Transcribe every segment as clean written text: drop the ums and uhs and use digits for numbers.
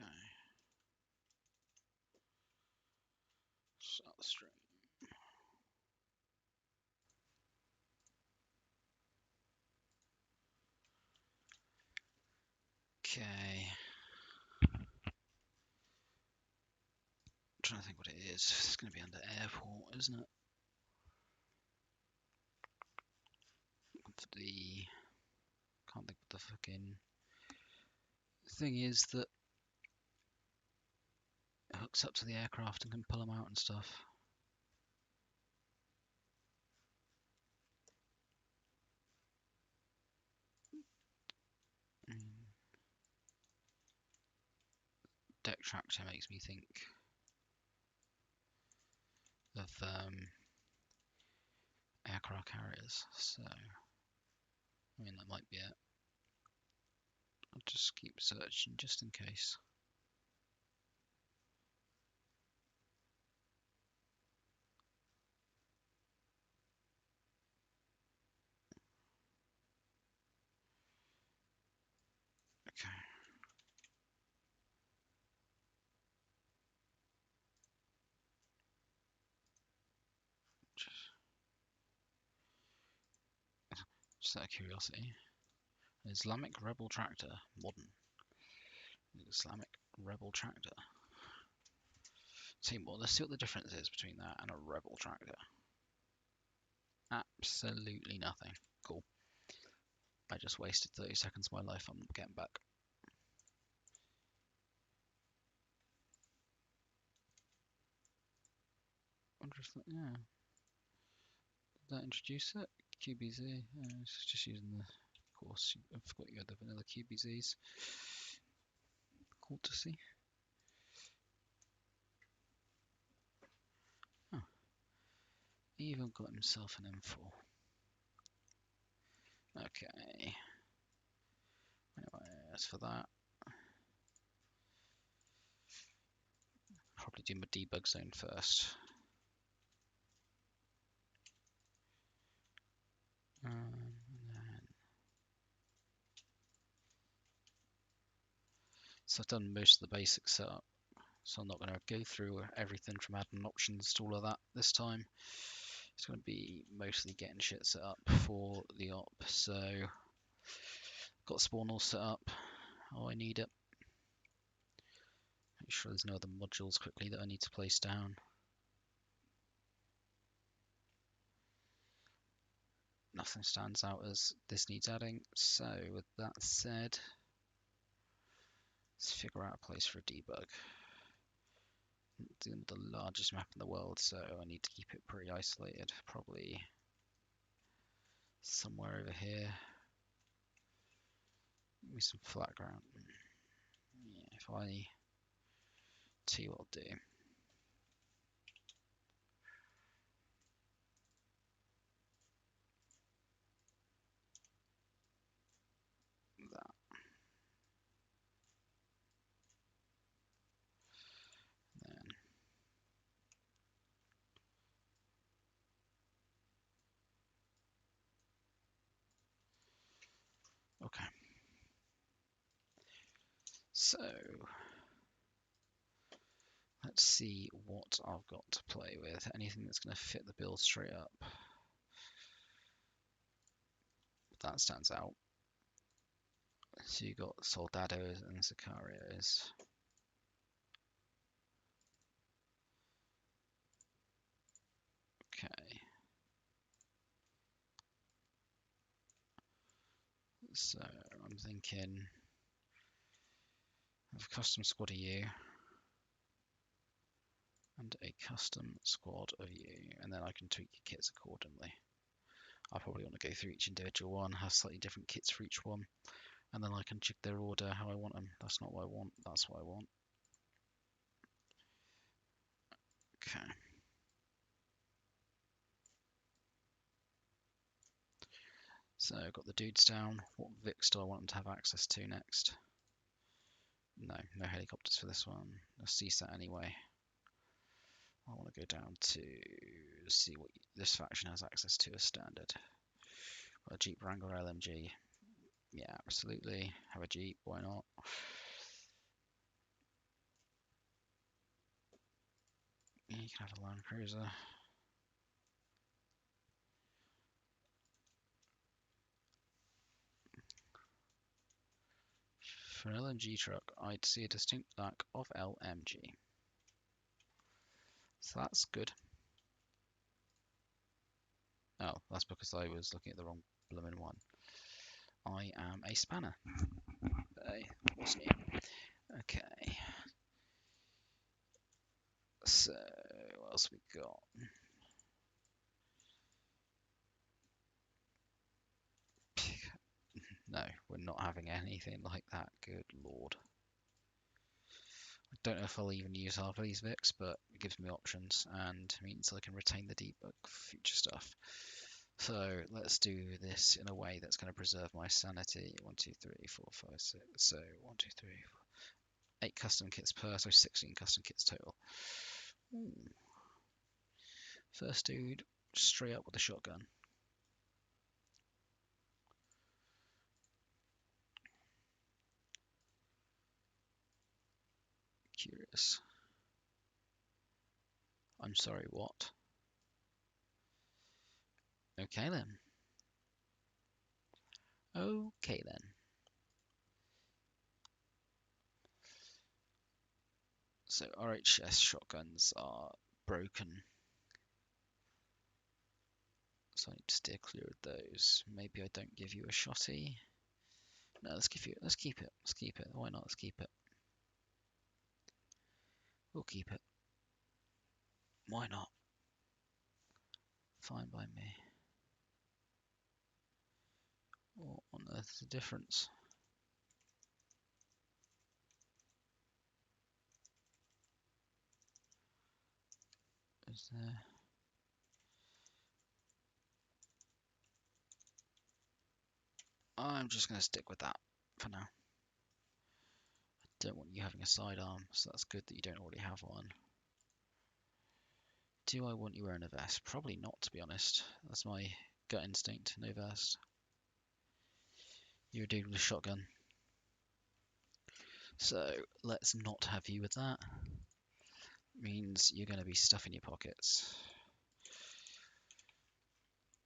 Okay. Start the stream. Okay. I'm trying to think what it is. It's going to be under airport, isn't it? The can't think what the fucking thing is that hooks up to the aircraft and can pull them out and stuff. Deck tractor makes me think of aircraft carriers, so I mean that might be it. I'll just keep searching just in case. Okay. Just out of curiosity. Islamic Rebel Tractor, modern. Islamic Rebel Tractor. See what? Let's see what the difference is between that and a Rebel Tractor. Absolutely nothing. Cool. I just wasted 30 seconds of my life. I'm getting back. Wonder if that, yeah. Did that introduce it? QBZ. Yeah, it's just using the course. I forgot you had the vanilla QBZs. Cool to see. Oh. He even got himself an M4. Okay. Anyway, as for that, probably do my debug zone first. And then, so I've done most of the basic setup, so I'm not going to go through everything from adding options to all of that this time. It's going to be mostly getting shit set up for the op. So got spawn all set up. Oh, I need it. Make sure there's no other modules quickly that I need to place down. Nothing stands out as this needs adding. So with that said, let's figure out a place for a debug. Doing the largest map in the world, so I need to keep it pretty isolated. Probably somewhere over here. Give me some flat ground. Yeah, if I tell you what I'll do. That. Then okay. So let's see what I've got to play with. Anything that's going to fit the bill straight up. That stands out. So you got Soldados and Sicarios. Okay. So I'm thinking of a custom squad of you and a custom squad of you, and then I can tweak your kits accordingly. I probably want to go through each individual one, have slightly different kits for each one, and then I can check their order how I want them. That's not what I want, that's what I want. Okay. So I've got the dudes down. What Vics do I want them to have access to next? No, no helicopters for this one. A CSAT anyway. I want to go down to see what this faction has access to as standard. A Jeep Wrangler LMG. Yeah, absolutely. Have a Jeep, why not? You can have a Land Cruiser. For an LMG truck, I'd see a distinct lack of LMG. So that's good. Oh, that's because I was looking at the wrong blooming one. I am a spanner. Hey, what's new? Okay. So, what else we got? No, we're not having anything like that. Good lord. I don't know if I'll even use half of these Vics, but it gives me options and means I can retain the debug for future stuff. So let's do this in a way that's going to preserve my sanity. 1, 2, 3, 4, 5, 6. So 1, 2, 3, 4, 8 custom kits per, so 16 custom kits total. Ooh. First dude, straight up with a shotgun. Curious. I'm sorry, what? Okay then. Okay then. So RHS shotguns are broken. So I need to steer clear of those. Maybe I don't give you a shotty. No, let's keep it. Let's keep it. Let's keep it. Why not? Let's keep it. We'll keep it. Why not? Fine by me. What on earth is the difference? Is there? I'm just going to stick with that for now. I don't want you having a sidearm, so that's good that you don't already have one. Do I want you wearing a vest? Probably not, to be honest. That's my gut instinct. No vest. You're a dude with a shotgun. So let's not have you with that. Means you're going to be stuffing your pockets.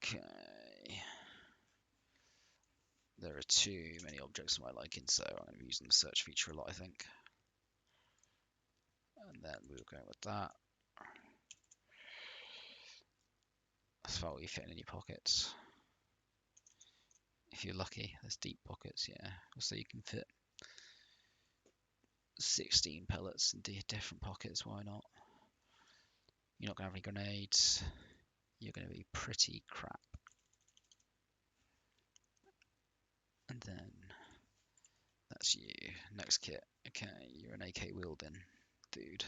Okay. There are too many objects for my liking, so I'm going to be using the search feature a lot, I think. And then we were going with that. That's about what you fit in your pockets. If you're lucky, there's deep pockets, yeah. So you can fit 16 pellets into different pockets, why not? You're not going to have any grenades. You're going to be pretty crap. And then that's you. Next kit. Okay, you're an AK wielding dude.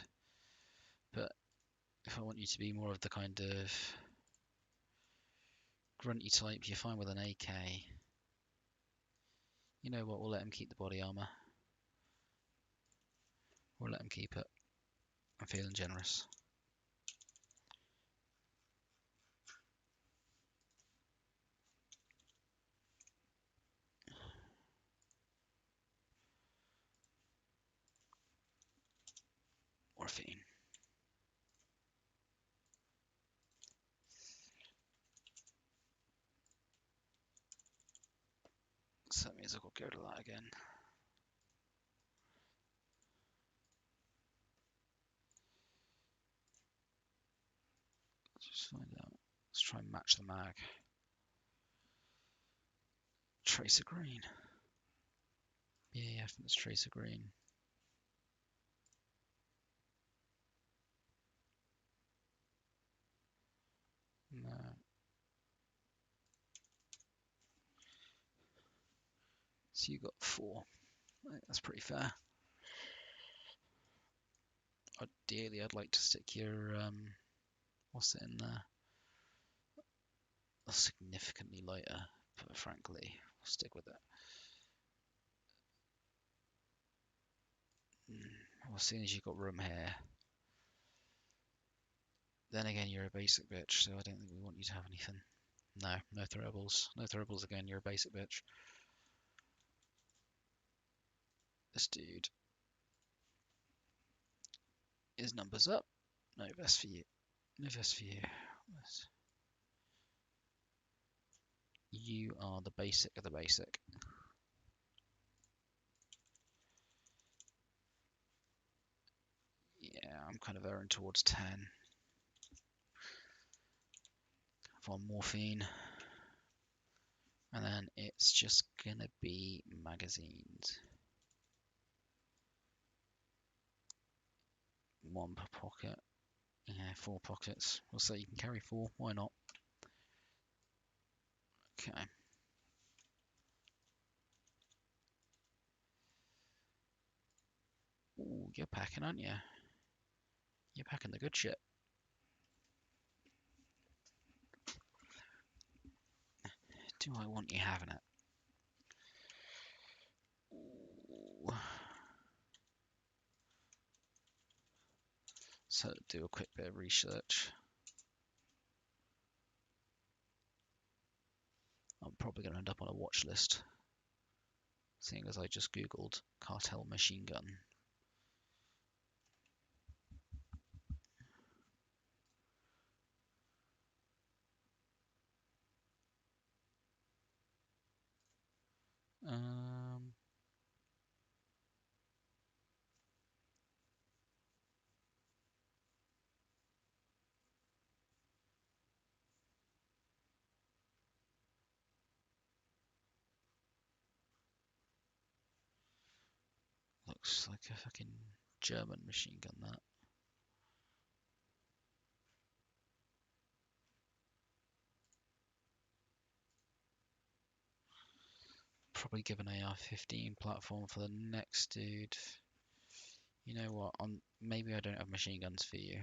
But if I want you to be more of the kind of grunty type, you're fine with an AK. You know what, we'll let him keep the body armor. We'll let him keep it. I'm feeling generous. Morphine. So that means I've got to go to that again. Let's just find out. Let's try and match the mag. Tracer green. Yeah, I think it's tracer green. No. So you got 4. I think that's pretty fair. Ideally, I'd like to stick your what's it in there? Significantly lighter, but frankly, I'll stick with it. Well, seeing as you've got room here, then again, you're a basic bitch, so I don't think we want you to have anything. No, no throwables. No throwables again, you're a basic bitch. This dude, his number's up. No vest for you. No vest for you. You are the basic of the basic. Yeah, I'm kind of erring towards 10. For morphine. And then it's just gonna be magazines. 1 per pocket. Yeah, 4 pockets. We'll say you can carry 4. Why not? Okay. Ooh, you're packing, aren't you? You're packing the good shit. Do I want you having it? Ooh. So do a quick bit of research. I'm probably going to end up on a watch list, seeing as I just googled cartel machine gun. Um, Looks like a fucking German machine gun, that. Probably give an AR-15 platform for the next dude. You know what? Maybe I don't have machine guns for you.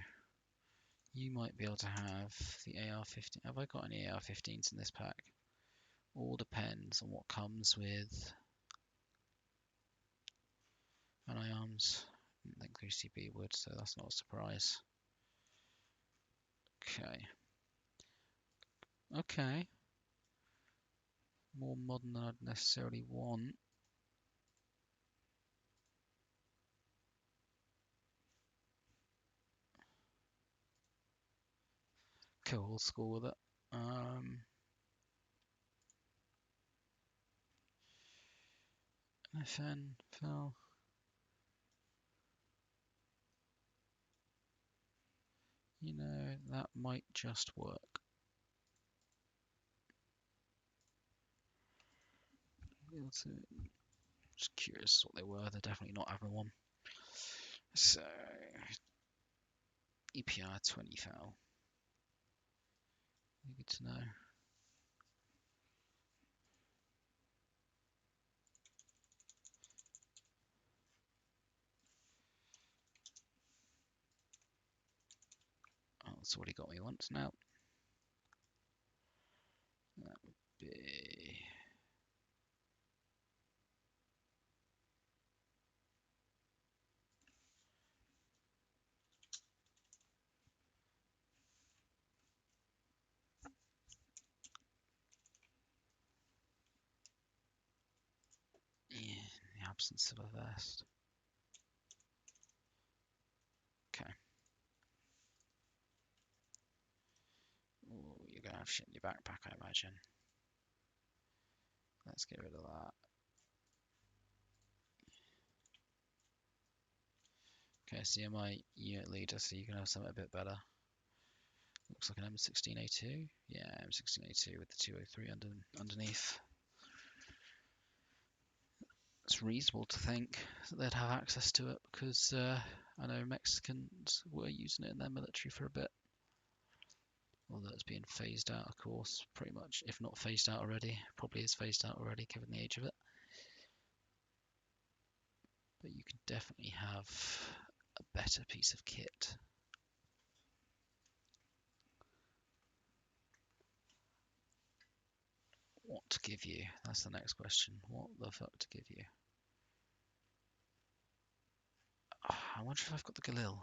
You might be able to have the AR-15. Have I got any AR-15s in this pack? All depends on what comes with anti-arms. I didn't think 3CB would, so that's not a surprise. Okay. Okay. More modern than I'd necessarily want. Go old school with it. FN, fell. You know, that might just work. Just curious what they were. They're definitely not having one. So, EPR 20 foul. Good to know. Oh, that's already got me once now. That would be. Yeah, in the absence of a vest. Okay. Ooh, you're gonna have shit in your backpack, I imagine. Let's get rid of that. Okay, so you're my unit leader, so you can have something a bit better. Looks like an M16A2. Yeah, M16A2 with the 203 underneath. It's reasonable to think that they'd have access to it because I know Mexicans were using it in their military for a bit. Although it's being phased out, of course, pretty much. If not phased out already, probably is phased out already given the age of it. But you can definitely have a better piece of kit. What to give you? That's the next question. What the fuck to give you? I wonder if I've got the Galil.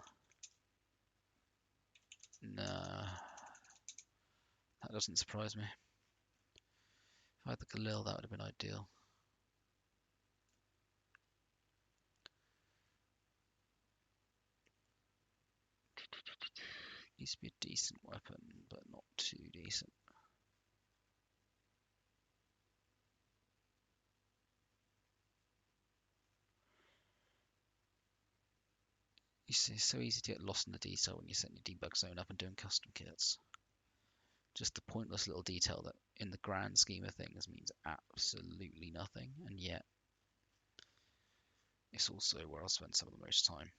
Nah, that doesn't surprise me. If I had the Galil, that would have been ideal. Needs to be a decent weapon, but not too decent. You see, it's so easy to get lost in the detail when you're setting your debug zone up and doing custom kits. Just the pointless little detail that, in the grand scheme of things, means absolutely nothing, and yet it's also where I'll spend some of the most time.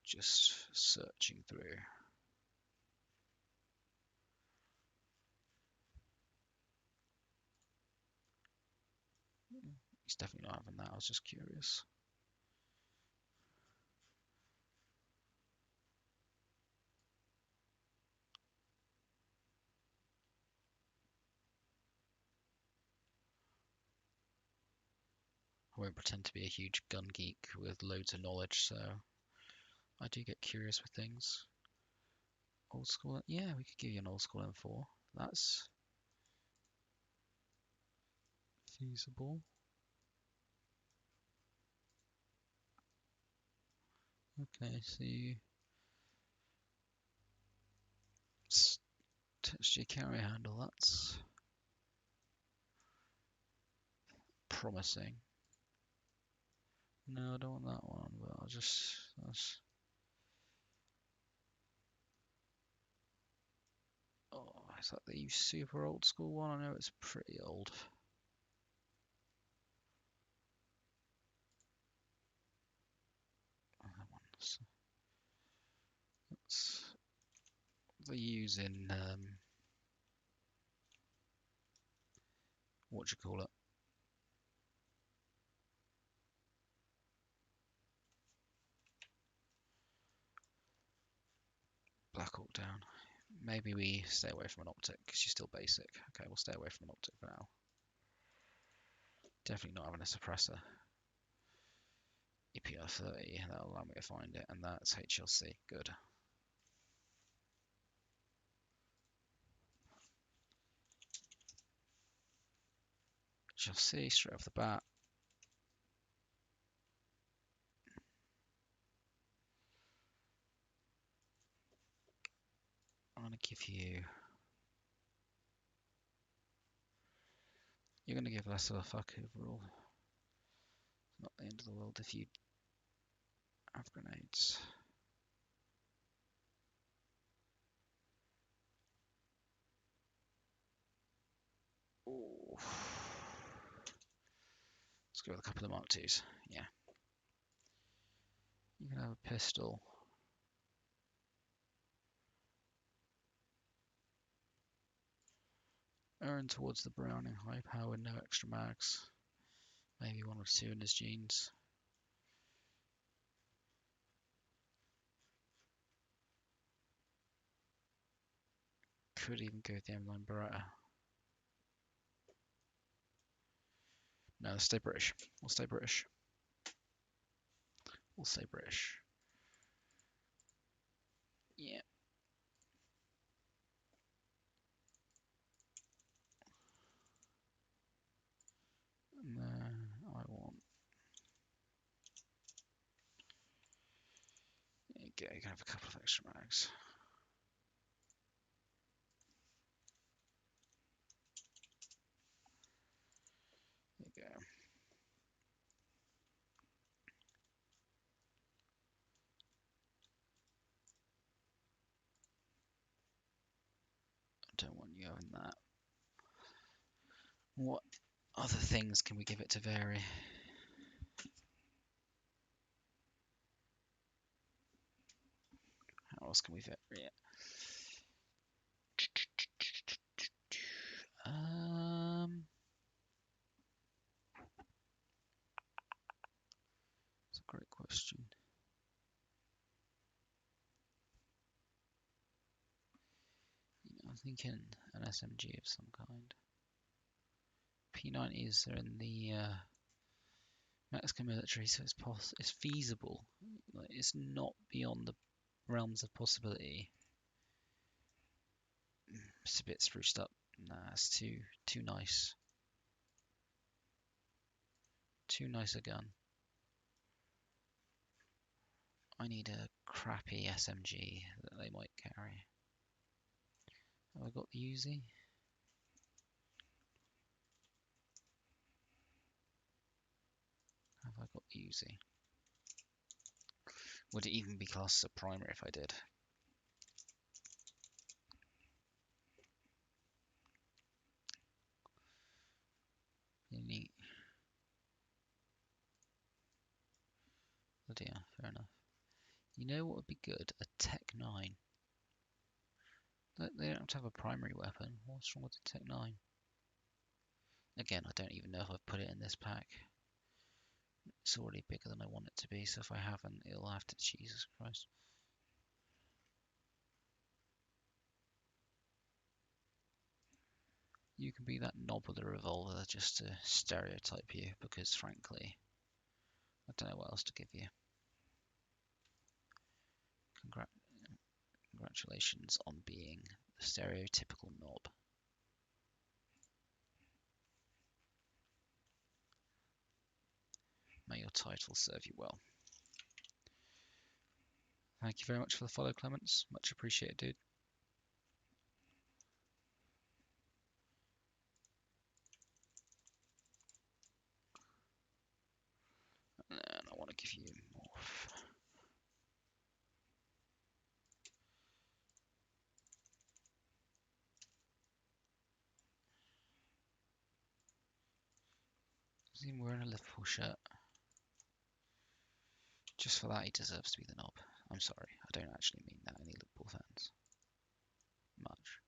Just searching through. He's definitely not having that, I was just curious. I won't pretend to be a huge gun geek with loads of knowledge, so I do get curious with things. Old school, yeah, we could give you an old school M4. That's feasible. Okay, so you touched your carry handle, that's promising. No, I don't want that one, but I'll just, oh, is that the super old school one? I know it's pretty old. That one's, that's they use in what do you call it? Black Hawk Down. Maybe we stay away from an optic because she's still basic. Okay, we'll stay away from an optic for now. Definitely not having a suppressor. EPR 30, that'll allow me to find it, and that's HLC. Good. HLC straight off the bat. I'm gonna give you. You're gonna give less of a fuck overall. It's not the end of the world if you have grenades. Ooh. Let's go with a couple of Mark IIs. Yeah. You can have a pistol. Earn towards the Browning, high power, no extra mags. Maybe one or two in his jeans. Could even go with the M9 Beretta. No, let's stay British. We'll stay British. We'll stay British. Yeah. And then I want. There you go, you can have a couple of extra mags. There you go. I don't want you having that. What other things can we give it to vary? How else can we vary it? It's a great question. I'm thinking an SMG of some kind. P90s are in the Mexican military, so it's feasible. Like, it's not beyond the realms of possibility. It's a bit spruced up. Nah, it's too nice. Too nice a gun. I need a crappy SMG that they might carry. Have I got the Uzi? Have I got the Uzi? Would it even be classed as a primary if I did? Neat. Oh dear, fair enough. You know what would be good? A Tech 9. They don't have to have a primary weapon. What's wrong with the Tech 9? Again, I don't even know if I've put it in this pack. It's already bigger than I want it to be, so if I haven't, it'll have to... Jesus Christ. You can be that knob with a revolver just to stereotype you, because frankly, I don't know what else to give you. Congratulations on being the stereotypical knob. May your title serve you well. Thank you very much for the follow, Clements. Much appreciated, dude. And I want to give you morph. Is he wearing a Liverpool shirt? Just for that, he deserves to be the knob. I'm sorry, I don't actually mean that, any Liverpool fans. Much.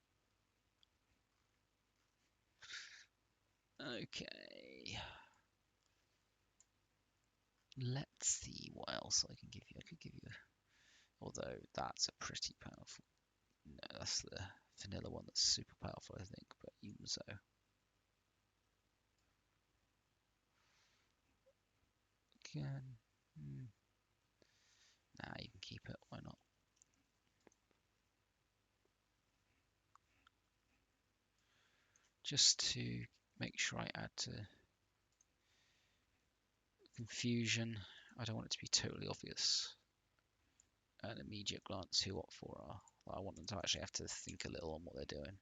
Okay. Let's see what else I can give you. I could give you, although that's a pretty powerful. No, that's the vanilla one that's super powerful, I think, but even so. Again, nah, you can keep it, why not? Just to make sure I add to confusion, I don't want it to be totally obvious. An immediate glance who what for are. I want them to actually have to think a little on what they're doing.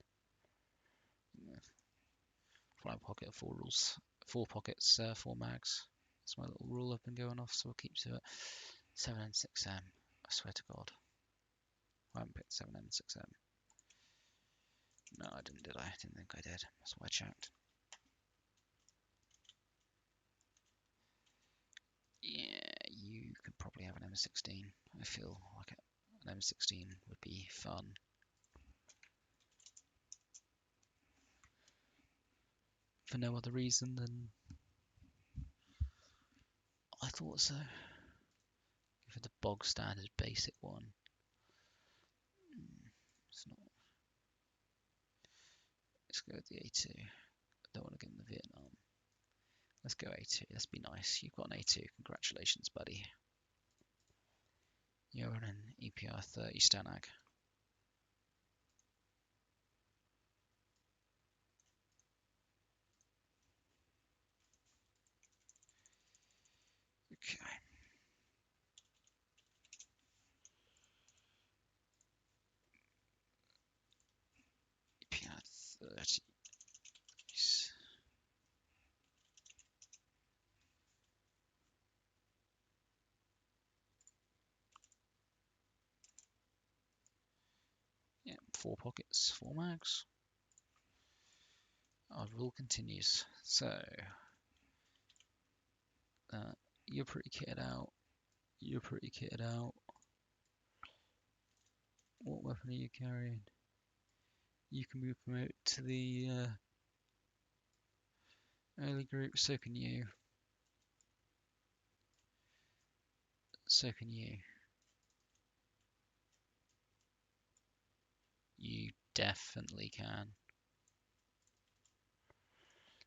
Flying pocket, 4 rules, 4 pockets, 4 mags. That's my little rule I've been going off, so I'll keep to it. 7N 6M. I swear to God, I haven't picked 7N 6M. No, I didn't, did I? I didn't think I did. That's why I checked. Yeah, you could probably have an M16. I feel like an M16 would be fun. For no other reason than I thought so. For the bog standard basic one. It's not. Let's go with the A2. I don't want to get in the Vietnam. Let's go A2. Let's be nice. You've got an A2. Congratulations, buddy. You're an EPR 30 Stanag. Okay. EPR 30. Yeah, 4 pockets, 4 mags. Our rule continues. So, you're pretty kitted out. You're pretty kitted out. What weapon are you carrying? You can be promoted to the early group, so can you. So can you. You definitely can.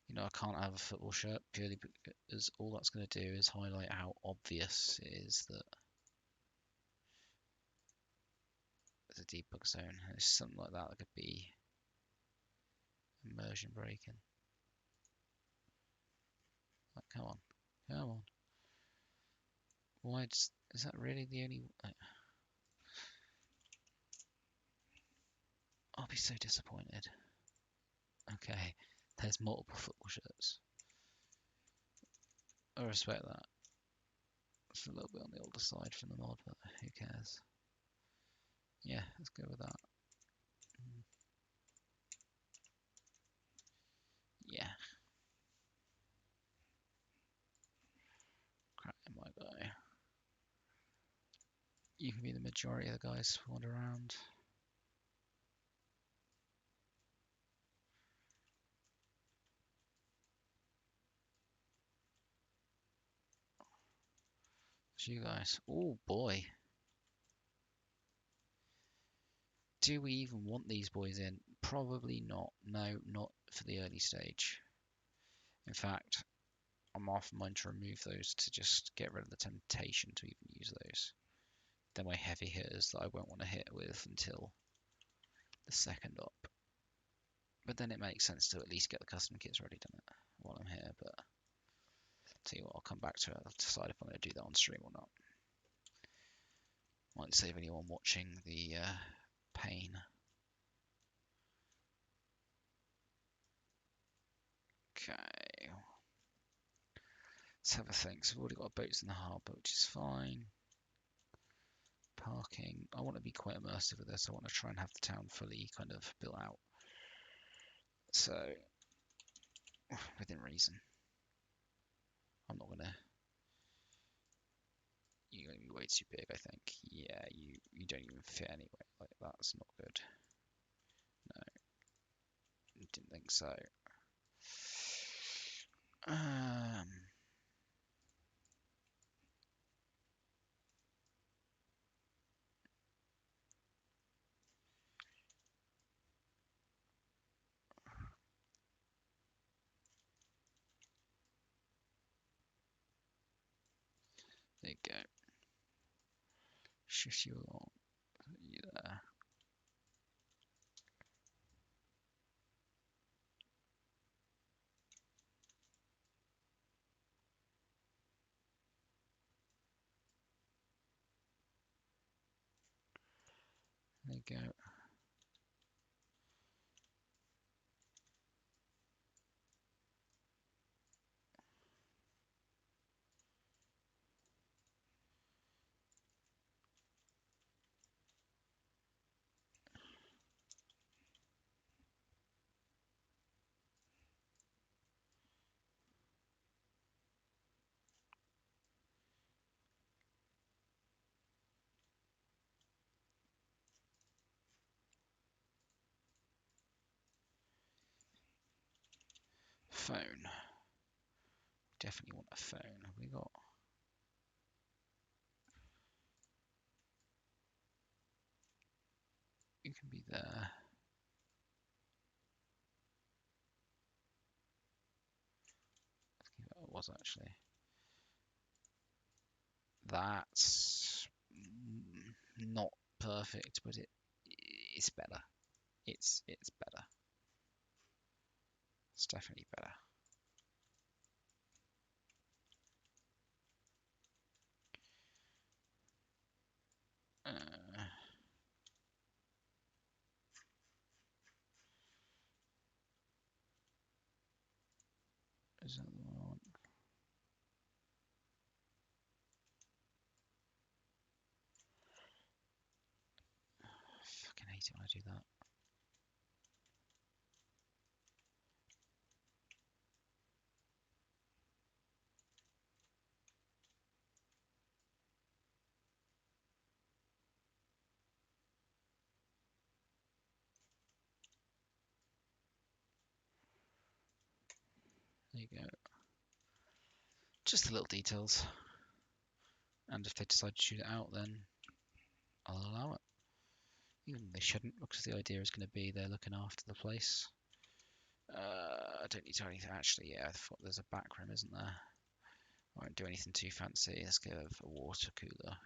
You know, I can't have a football shirt purely because all that's going to do is highlight how obvious it is that there's a debug zone. It's something like that could be immersion breaking. Like, come on, come on. Why does Is that really the only... I'll be so disappointed. Okay, there's multiple football shirts. I respect that. It's a little bit on the older side from the mod, but who cares? Yeah, let's go with that. Yeah. Crap, my guy. You can be the majority of the guys who wander around. It's you guys. Oh boy. Do we even want these boys in? Probably not. No, not for the early stage. In fact, I'm half mind to remove those to just get rid of the temptation to even use those. They're my heavy hitters that I won't want to hit with until the second up. But then it makes sense to at least get the custom kits ready, doesn't it? While I'm here, but tell you what, I'll come back to it. I'll decide if I'm going to do that on stream or not. Might save anyone watching the pain. Okay. Let's have a think. So we've already got boats in the harbour, which is fine. Parking. I want to be quite immersive with this. I want to try and have the town fully kind of built out. So, within reason. I'm not going to... You're going to be way too big, I think. Yeah, you don't even fit anyway. Like, that's not good. No. Didn't think so. There you go. Shift you along. Put you there. There you go. Phone. Definitely want a phone. Have we got... You can be there. It was actually. That's not perfect, but it's better. It's better. It's definitely better. Is that the one I want? I fucking hate it when I do that. There you go. Just the little details. And if they decide to shoot it out, then I'll allow it. Even they shouldn't, because the idea is going to be they're looking after the place. I don't need to do anything. Actually, yeah, I thought there's a back room, isn't there? I won't do anything too fancy. Let's give a water cooler.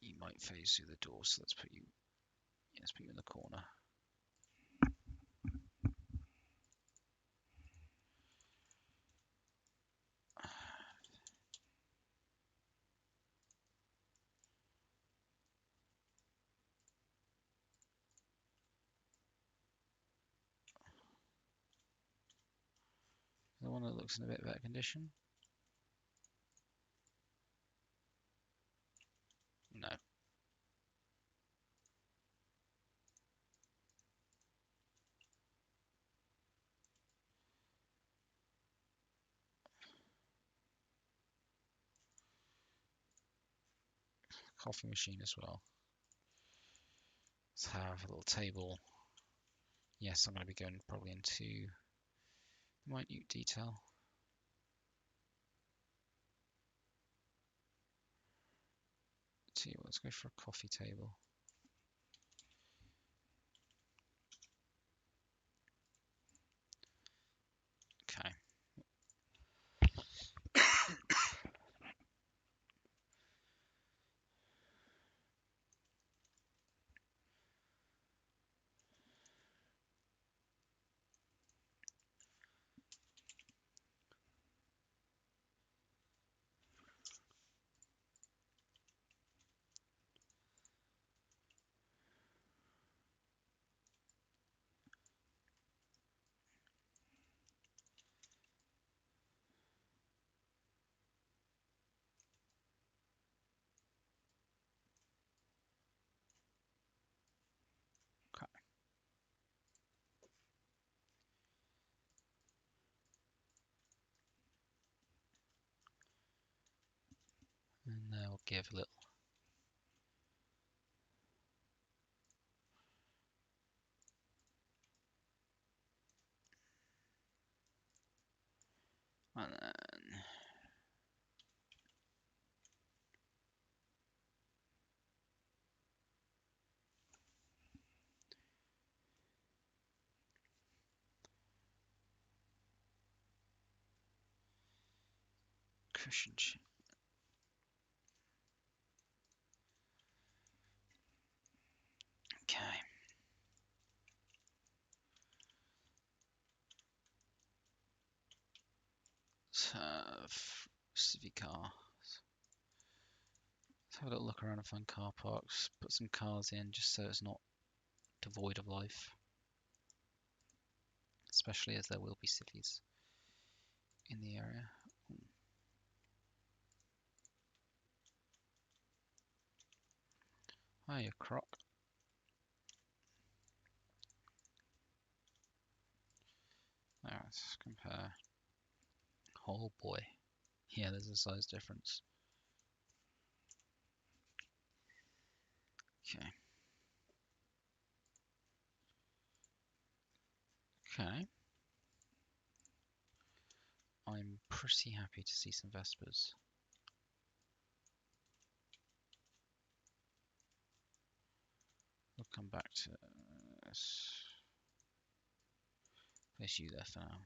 You might phase through the door, so let's put you in the corner. one that looks in a bit better condition? No. Coffee machine as well. Let's have a little table. Yes, I'm going to be going probably into minute detail. Let's go for a coffee table. Okay. Okay. And they'll give a little. And then cushion. Okay. Let's have civic car. Let's have a little look around and find car parks. Put some cars in just so it's not devoid of life. Especially as there will be civvies in the area. Hiya, Croc. Now let's compare. Oh boy. Yeah, there's a size difference. Okay. Okay. I'm pretty happy to see some Vespers. We'll come back to this. Place you there for now.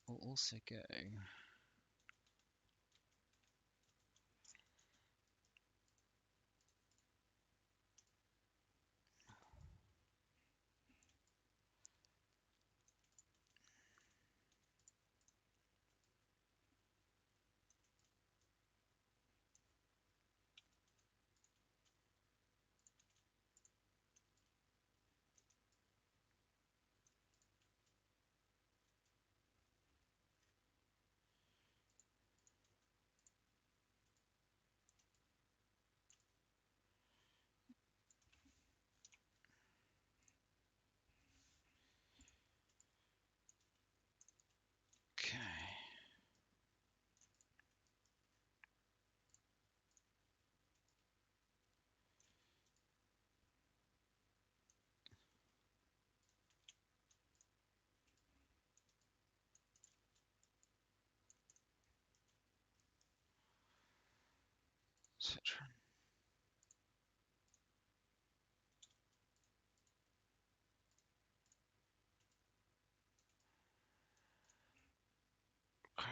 We'll also go. Okay. Citroen. Okay.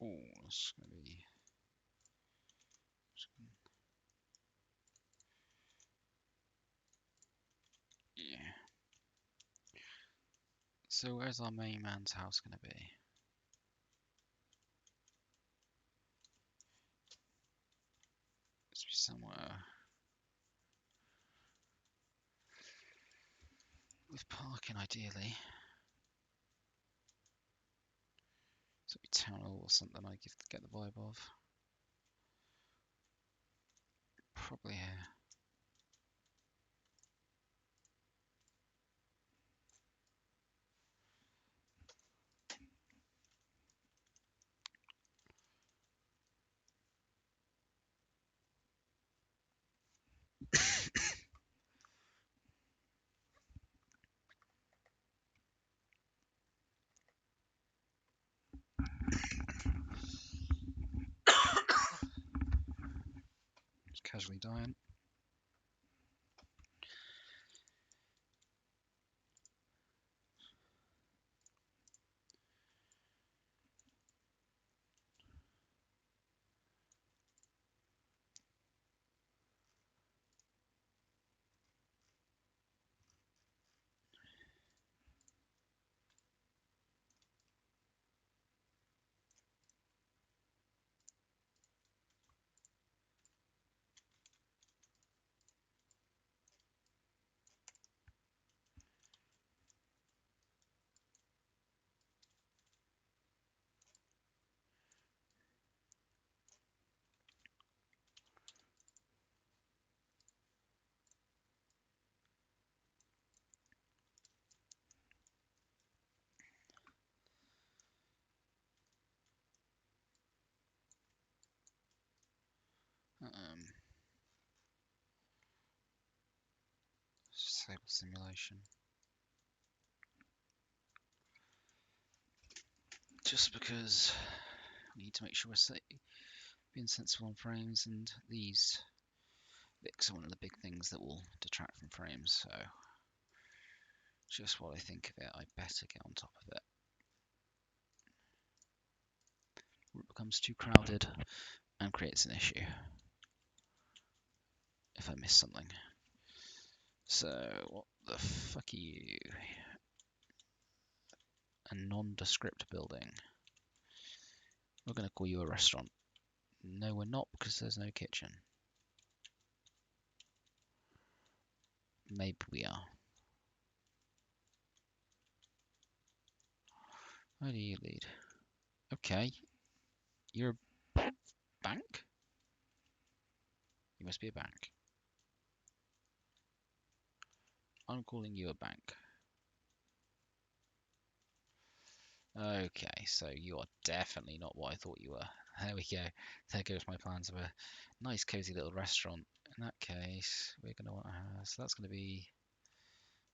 Oh, that's gonna be. Yeah. So where's our main man's house gonna be? It's be somewhere with parking, ideally. So it'd be town hall or something. I get the vibe of. Probably here. Just casually dying. Disable simulation. Just because we need to make sure we're being sensible on frames, and these VIX are one of the big things that will detract from frames. So just while I think of it, I better get on top of it. It becomes too crowded and creates an issue if I miss something. So what the fuck are you? A nondescript building. We're going to call you a restaurant. No, we're not, because there's no kitchen. Maybe we are. Where do you lead? Okay. You're a bank? You must be a bank. I'm calling you a bank. Okay, so you are definitely not what I thought you were. There we go. There goes my plans of a nice, cozy little restaurant. In that case, we're going to want to have... So that's going to be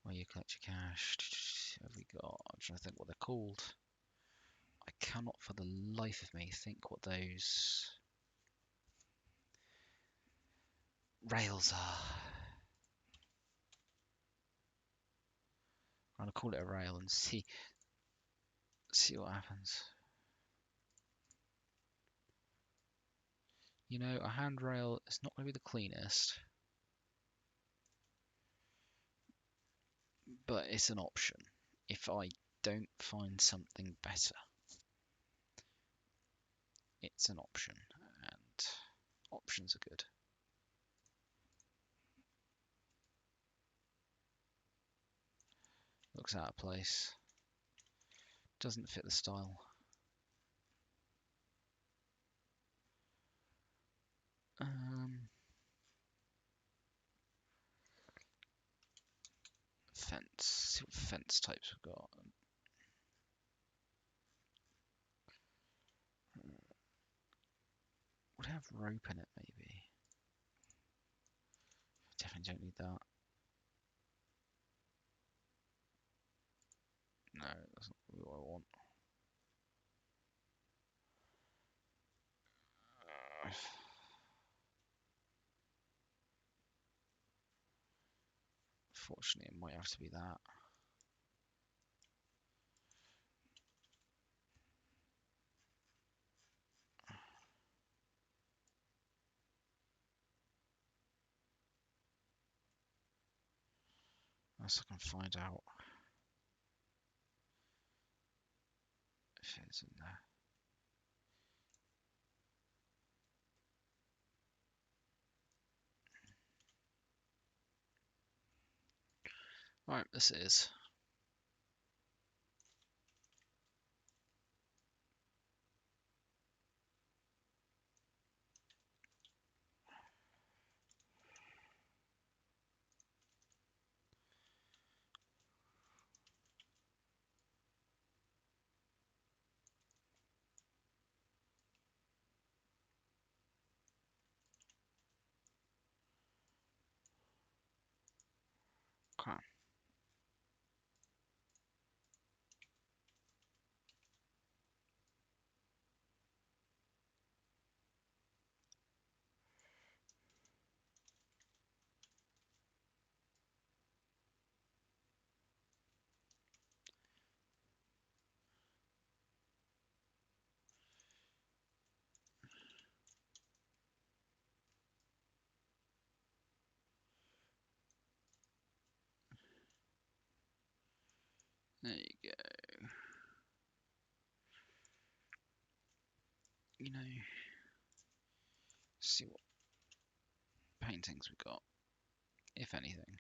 where you collect your cash. What have we got? I'm trying to think what they're called. I cannot for the life of me think what those rails are. I'm going to call it a rail and see what happens. You know, a handrail is not going to be the cleanest, but it's an option if I don't find something better. It's an option, and options are good. Looks out of place. Doesn't fit the style. Fence. See what fence types we've got. Would have rope in it, maybe. Definitely don't need that. No, that's not really what I want. Fortunately, it might have to be that. Unless I can find out if it's in there. Right, this is. Okay. There you go. You know, see what paintings we got, if anything.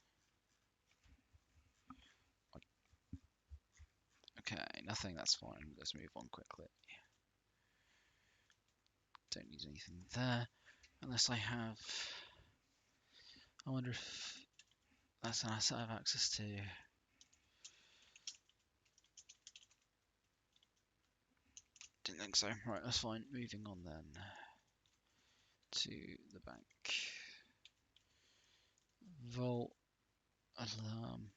Okay, nothing, that's fine. Let's move on quickly. Don't need anything there, unless I have... I wonder if that's an asset I have access to. Didn't think so. Right, that's fine. Moving on then to the bank. Vault alarm.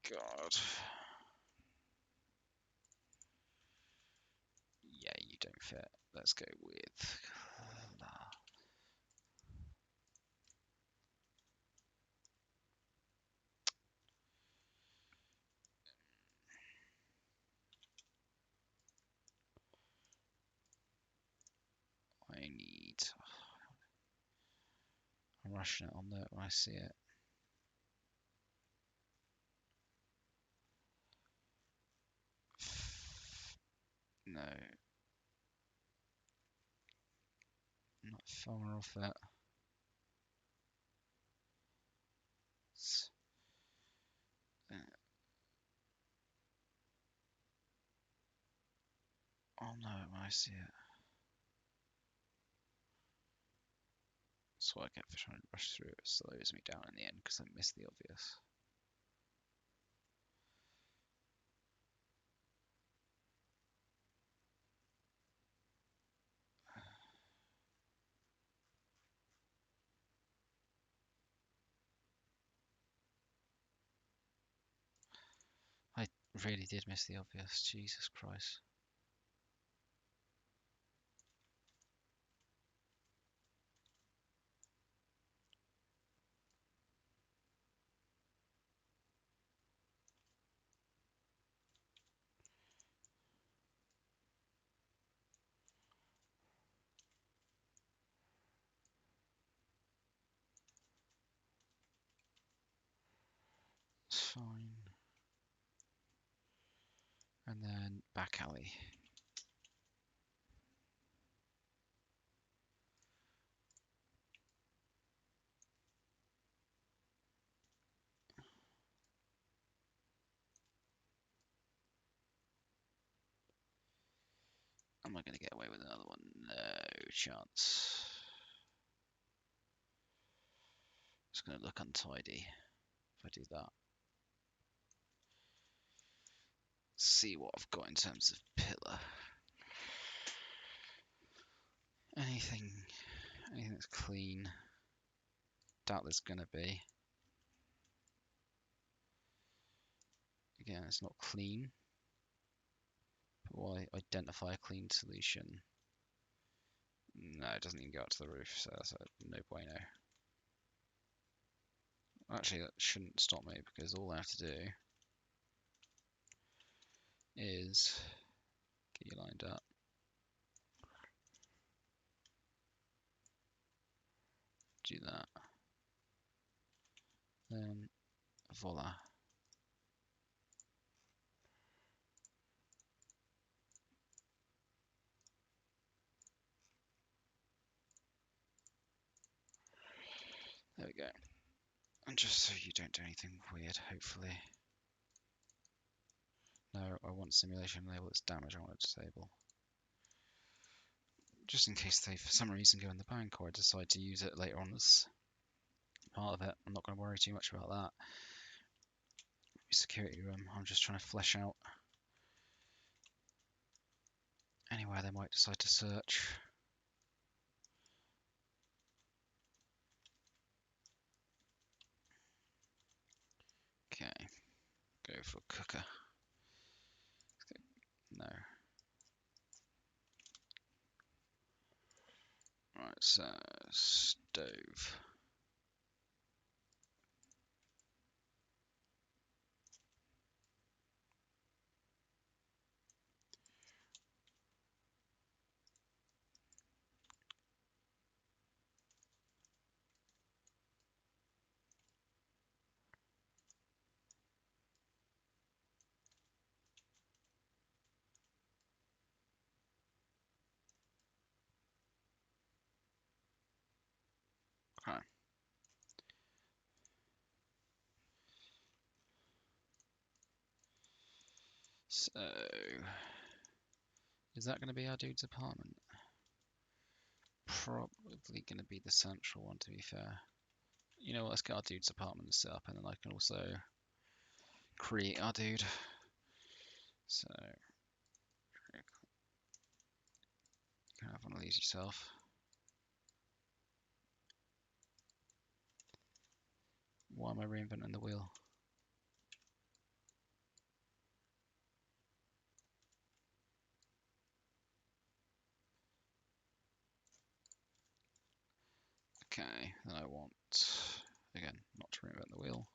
God. Yeah, you don't fit. Let's go with... I need... I'm rushing it on there when I see it. No. Not far off it. I'll know it when I see it. That's what I get for trying to rush through it. It slows me down in the end because I miss the obvious. I really did miss the obvious. Jesus Christ. It's fine. And then back alley. Am I going to get away with another one? No chance. It's going to look untidy if I do that. See what I've got in terms of pillar. Anything that's clean. Doubt there's going to be. Again, it's not clean. But will I identify a clean solution? No, it doesn't even go up to the roof, so that's a no bueno. Actually, that shouldn't stop me because all I have to do is get you lined up. do that. Then voila. There we go. And just so you don't do anything weird, hopefully. No, I want simulation enable its damage, I want to disable. Just in case they, for some reason, go in the bank or I decide to use it later on as part of it. I'm not going to worry too much about that. Security room, I'm just trying to flesh out anywhere they might decide to search. Okay, go for cooker. No. Right, so stove. Okay. So, is that going to be our dude's apartment? Probably going to be the central one, to be fair. You know what, let's get our dude's apartment set up and then I can also create our dude. So, you can have one of these yourself. Why am I reinventing the wheel? Okay, then I want, again, not to reinvent the wheel.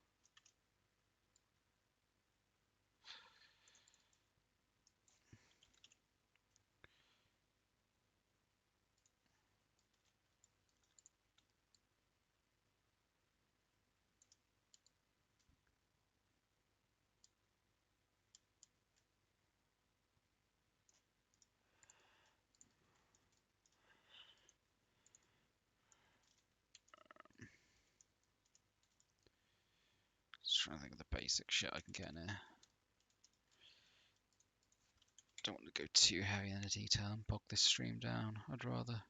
Just trying to think of the basic shit I can get in here. Don't want to go too heavy into detail and bog this stream down. I'd rather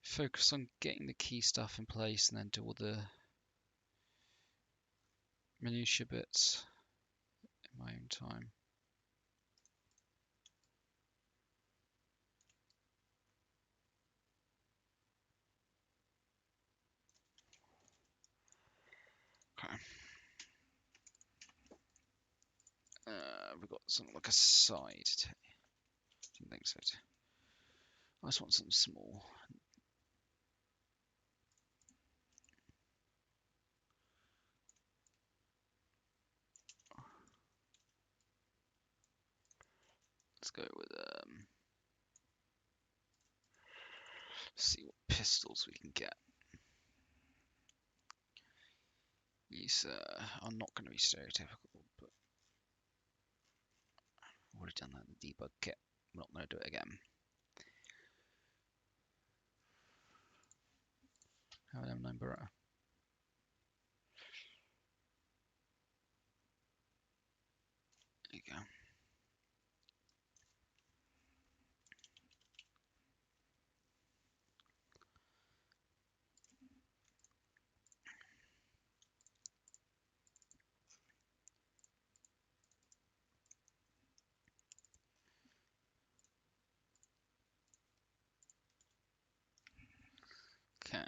focus on getting the key stuff in place and then do all the minutiae bits in my own time. Okay. We've got something like a side. Didn't think so. I just want something small. Let's go with see what pistols we can get. These are not going to be stereotypical, but I've already done that in the debug kit. I'm not going to do it again. Have an M9 Beretta. There you go. Okay.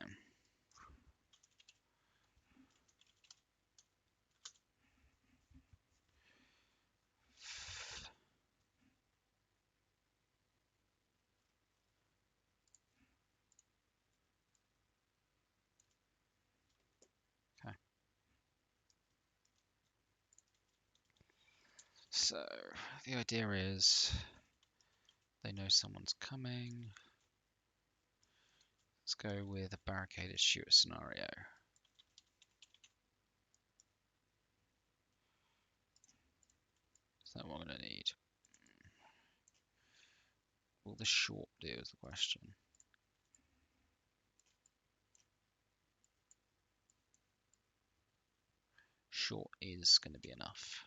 Okay. So the idea is they know someone's coming. Let's go with a barricaded shooter scenario. So what I'm going to need. Will the short do is the question. Short is going to be enough.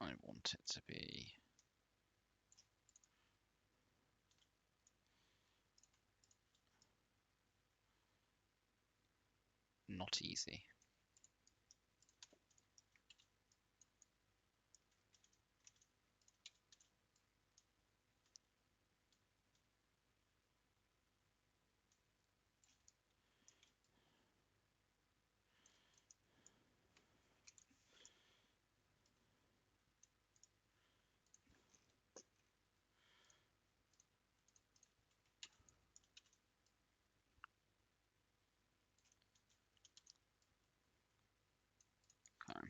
I want it to be not easy. Okay.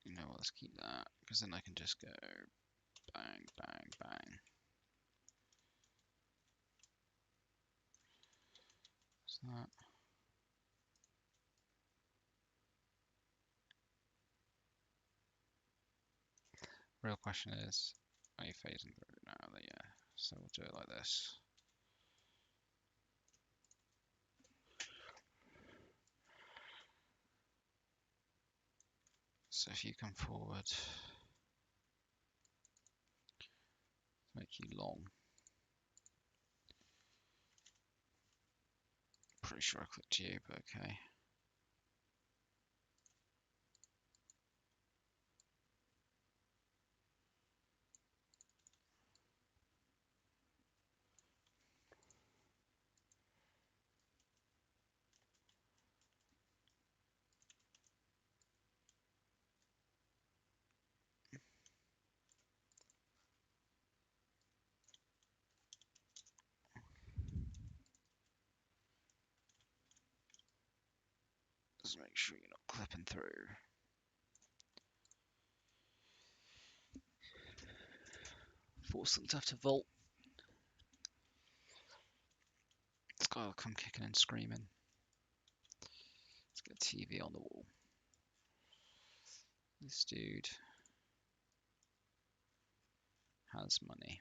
You know what, let's keep that, because then I can just go bang, bang, bang. What's that? Real question is, are you phasing through now? Yeah, so we'll do it like this. So if you come forward, make you long. Pretty sure I clicked you, but okay. Just make sure you're not clipping through. Force them to have to vault. This guy will come kicking and screaming. Let's get a TV on the wall. This dude has money.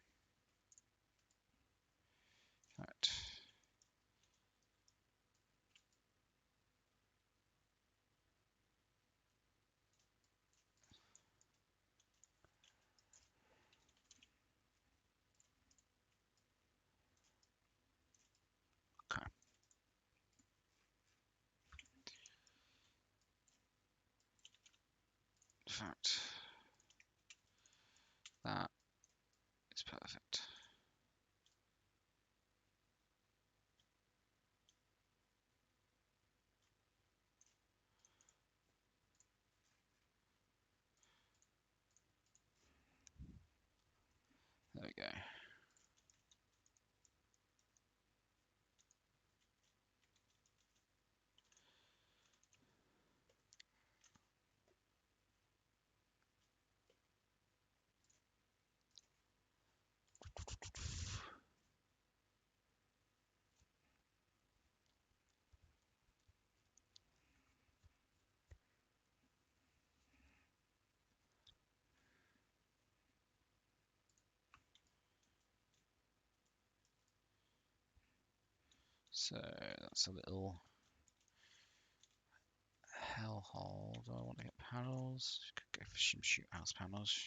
Right. Okay. In fact, that is perfect. There we go. So that's a little hellhole. Do I want to get panels? Could go for some shoot house panels.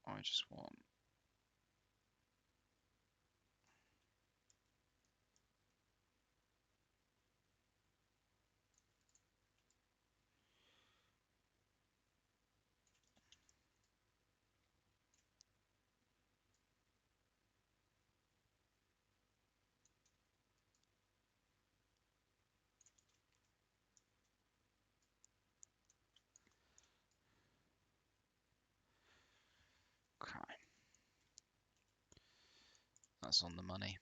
I just want That's on the money.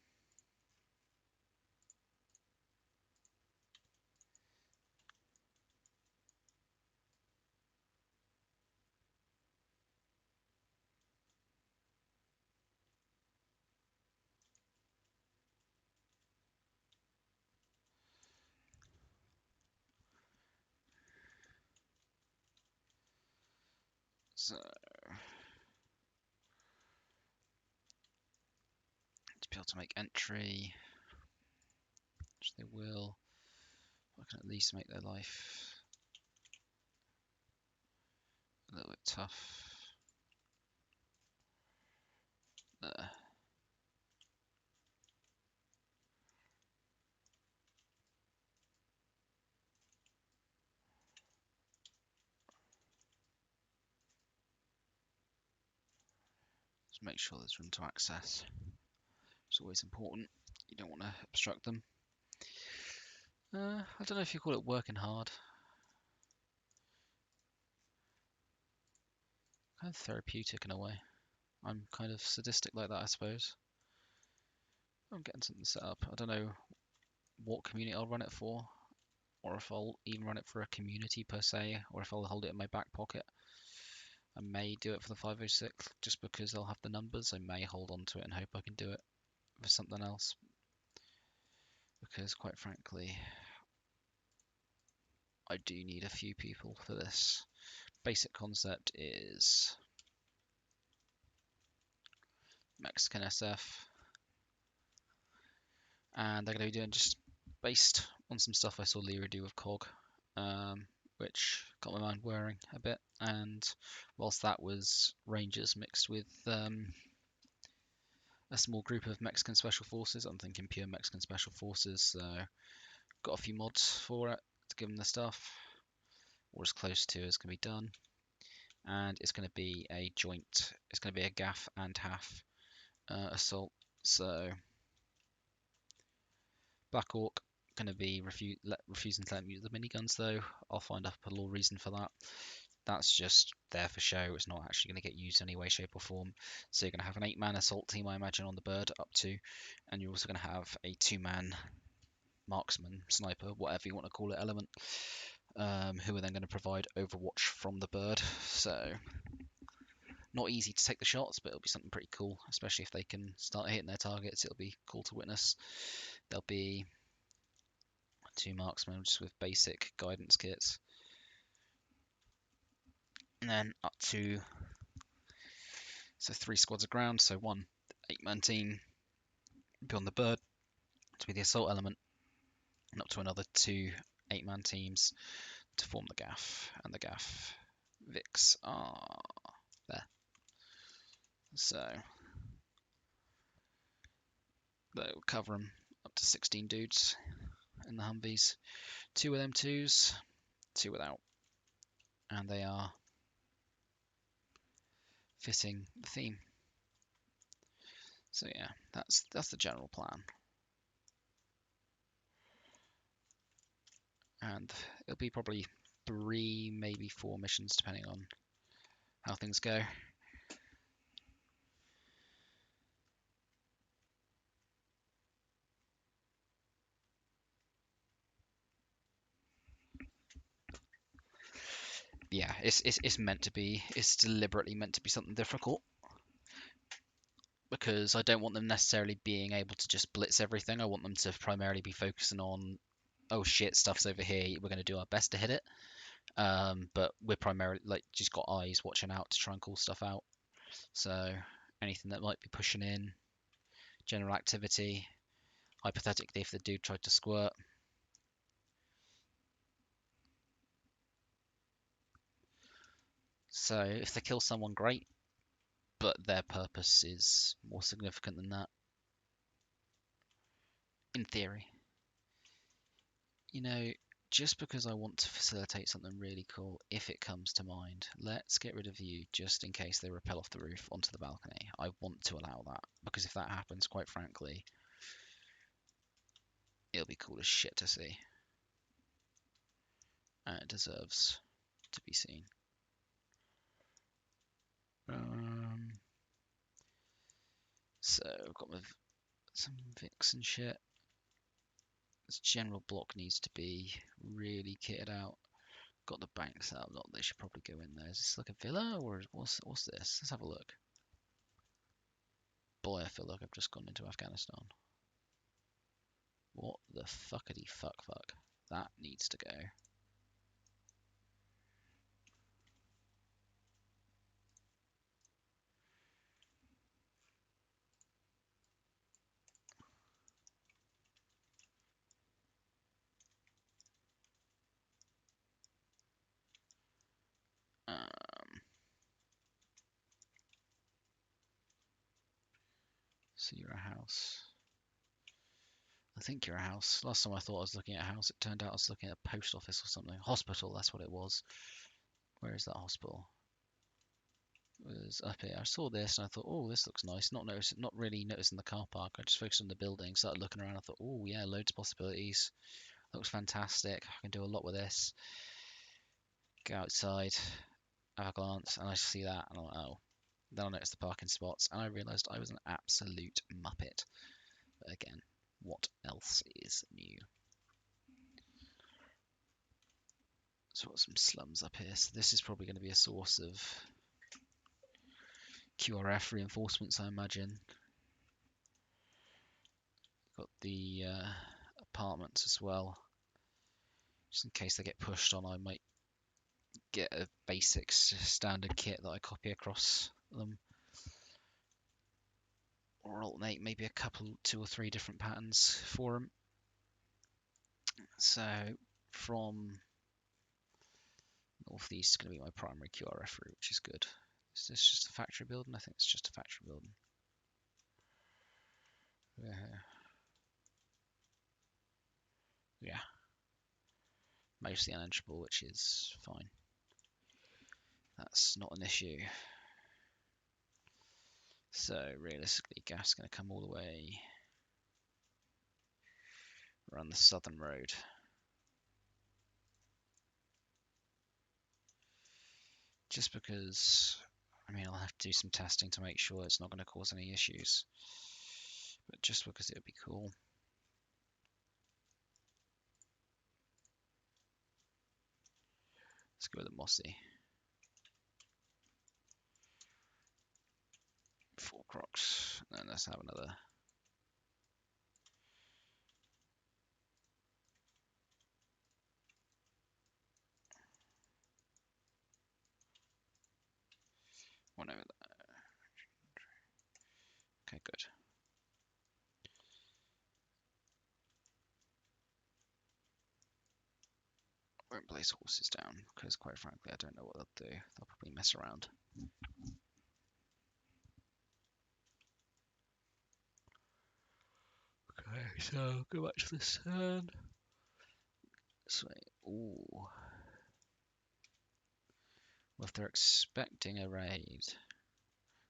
So to be able to make entry, which they will, I can at least make their life a little bit tough. There. Just make sure there's room to access. It's always important. You don't want to obstruct them. I don't know if you call it working hard. Kind of therapeutic in a way. I'm kind of sadistic like that, I suppose. I'm getting something set up. I don't know what community I'll run it for, or if I'll even run it for a community per se, or if I'll hold it in my back pocket. I may do it for the 506 just because they'll have the numbers. I may hold on to it and hope I can do it for something else. Because quite frankly, I do need a few people for this. Basic concept is Mexican SF, and they're going to be doing just based on some stuff I saw Lyra do with COG, which got my mind whirring a bit. And whilst that was Rangers mixed with a small group of Mexican Special Forces, I'm thinking pure Mexican Special Forces. So got a few mods for it to give them the stuff, or as close to as can be done. And it's going to be a joint. It's going to be a gaff and half assault. So Black Orc going to be refusing to let me use the miniguns though. I'll find up a little reason for that. That's just there for show. It's not actually going to get used in any way, shape or form. So you're going to have an 8-man assault team, I imagine, on the bird up to, and you're also going to have a 2-man marksman, sniper, whatever you want to call it, element, who are then going to provide overwatch from the bird. So not easy to take the shots, but it'll be something pretty cool, especially if they can start hitting their targets. It'll be cool to witness. There'll be 2 marksmen just with basic guidance kits, and then up to 3 squads of ground. So 1 8-man team be on the bird to be the assault element, and up to another 2 8-man teams to form the gaff, and the gaff Vix are there. So they'll cover them up to 16 dudes in the Humvees. 2 with M2s, 2 without, and they are fitting the theme. So yeah, that's the general plan, and it'll be probably 3, maybe 4 missions depending on how things go. Yeah, it's meant to be. It's deliberately meant to be something difficult, because I don't want them necessarily being able to just blitz everything. I want them to primarily be focusing on, oh shit, stuff's over here. We're going to do our best to hit it. But we're primarily just got eyes watching out to try and call stuff out. So anything that might be pushing in, general activity. Hypothetically, if the dude tried to squirt. So if they kill someone, great, but their purpose is more significant than that, in theory. You know, just because I want to facilitate something really cool, if it comes to mind, let's get rid of you just in case they rappel off the roof onto the balcony. I want to allow that, because if that happens, quite frankly, it'll be cool as shit to see. And it deserves to be seen. So I've got my Some Vix and shit. This general block needs to be really kitted out. Got the banks out. Look, they should probably go in there. Is this like a villa or what's this? Let's have a look. Boy, I feel like I've just gone into Afghanistan. What the fuckity fuck? That needs to go. So you're a house. I think you're a house. Last time I thought I was looking at a house, it turned out I was looking at a post office or something. Hospital, that's what it was. Where is that hospital? It was up here. I saw this and I thought, oh, this looks nice. Not really noticing the car park. I just focused on the building, started looking around. I thought, oh yeah, loads of possibilities. Looks fantastic. I can do a lot with this. Go outside, have a glance, and I see that, and I'm like, oh. Then I noticed the parking spots, and I realised I was an absolute muppet. But again, what else is new? So got some slums up here. So this is probably going to be a source of QRF reinforcements, I imagine. Got the apartments as well. Just in case they get pushed on, I might get a basic standard kit that I copy across them. Or alternate maybe a couple, 2 or 3 different patterns for them. So from northeast is going to be my primary QRF route, which is good. Is this just a factory building? I think it's just a factory building. Yeah. Mostly unenterable, which is fine. That's not an issue. So realistically, gas is going to come all the way around the southern road. Just because, I mean, I'll have to do some testing to make sure it's not going to cause any issues. But just because it would be cool. Let's go with the Mossy. 4 crocs. And then let's have another. One over there. Okay, good. I won't place horses down because, quite frankly, I don't know what they'll do. They'll probably mess around. Okay, so go back to the sun. So, ooh. Well, if they're expecting a raid,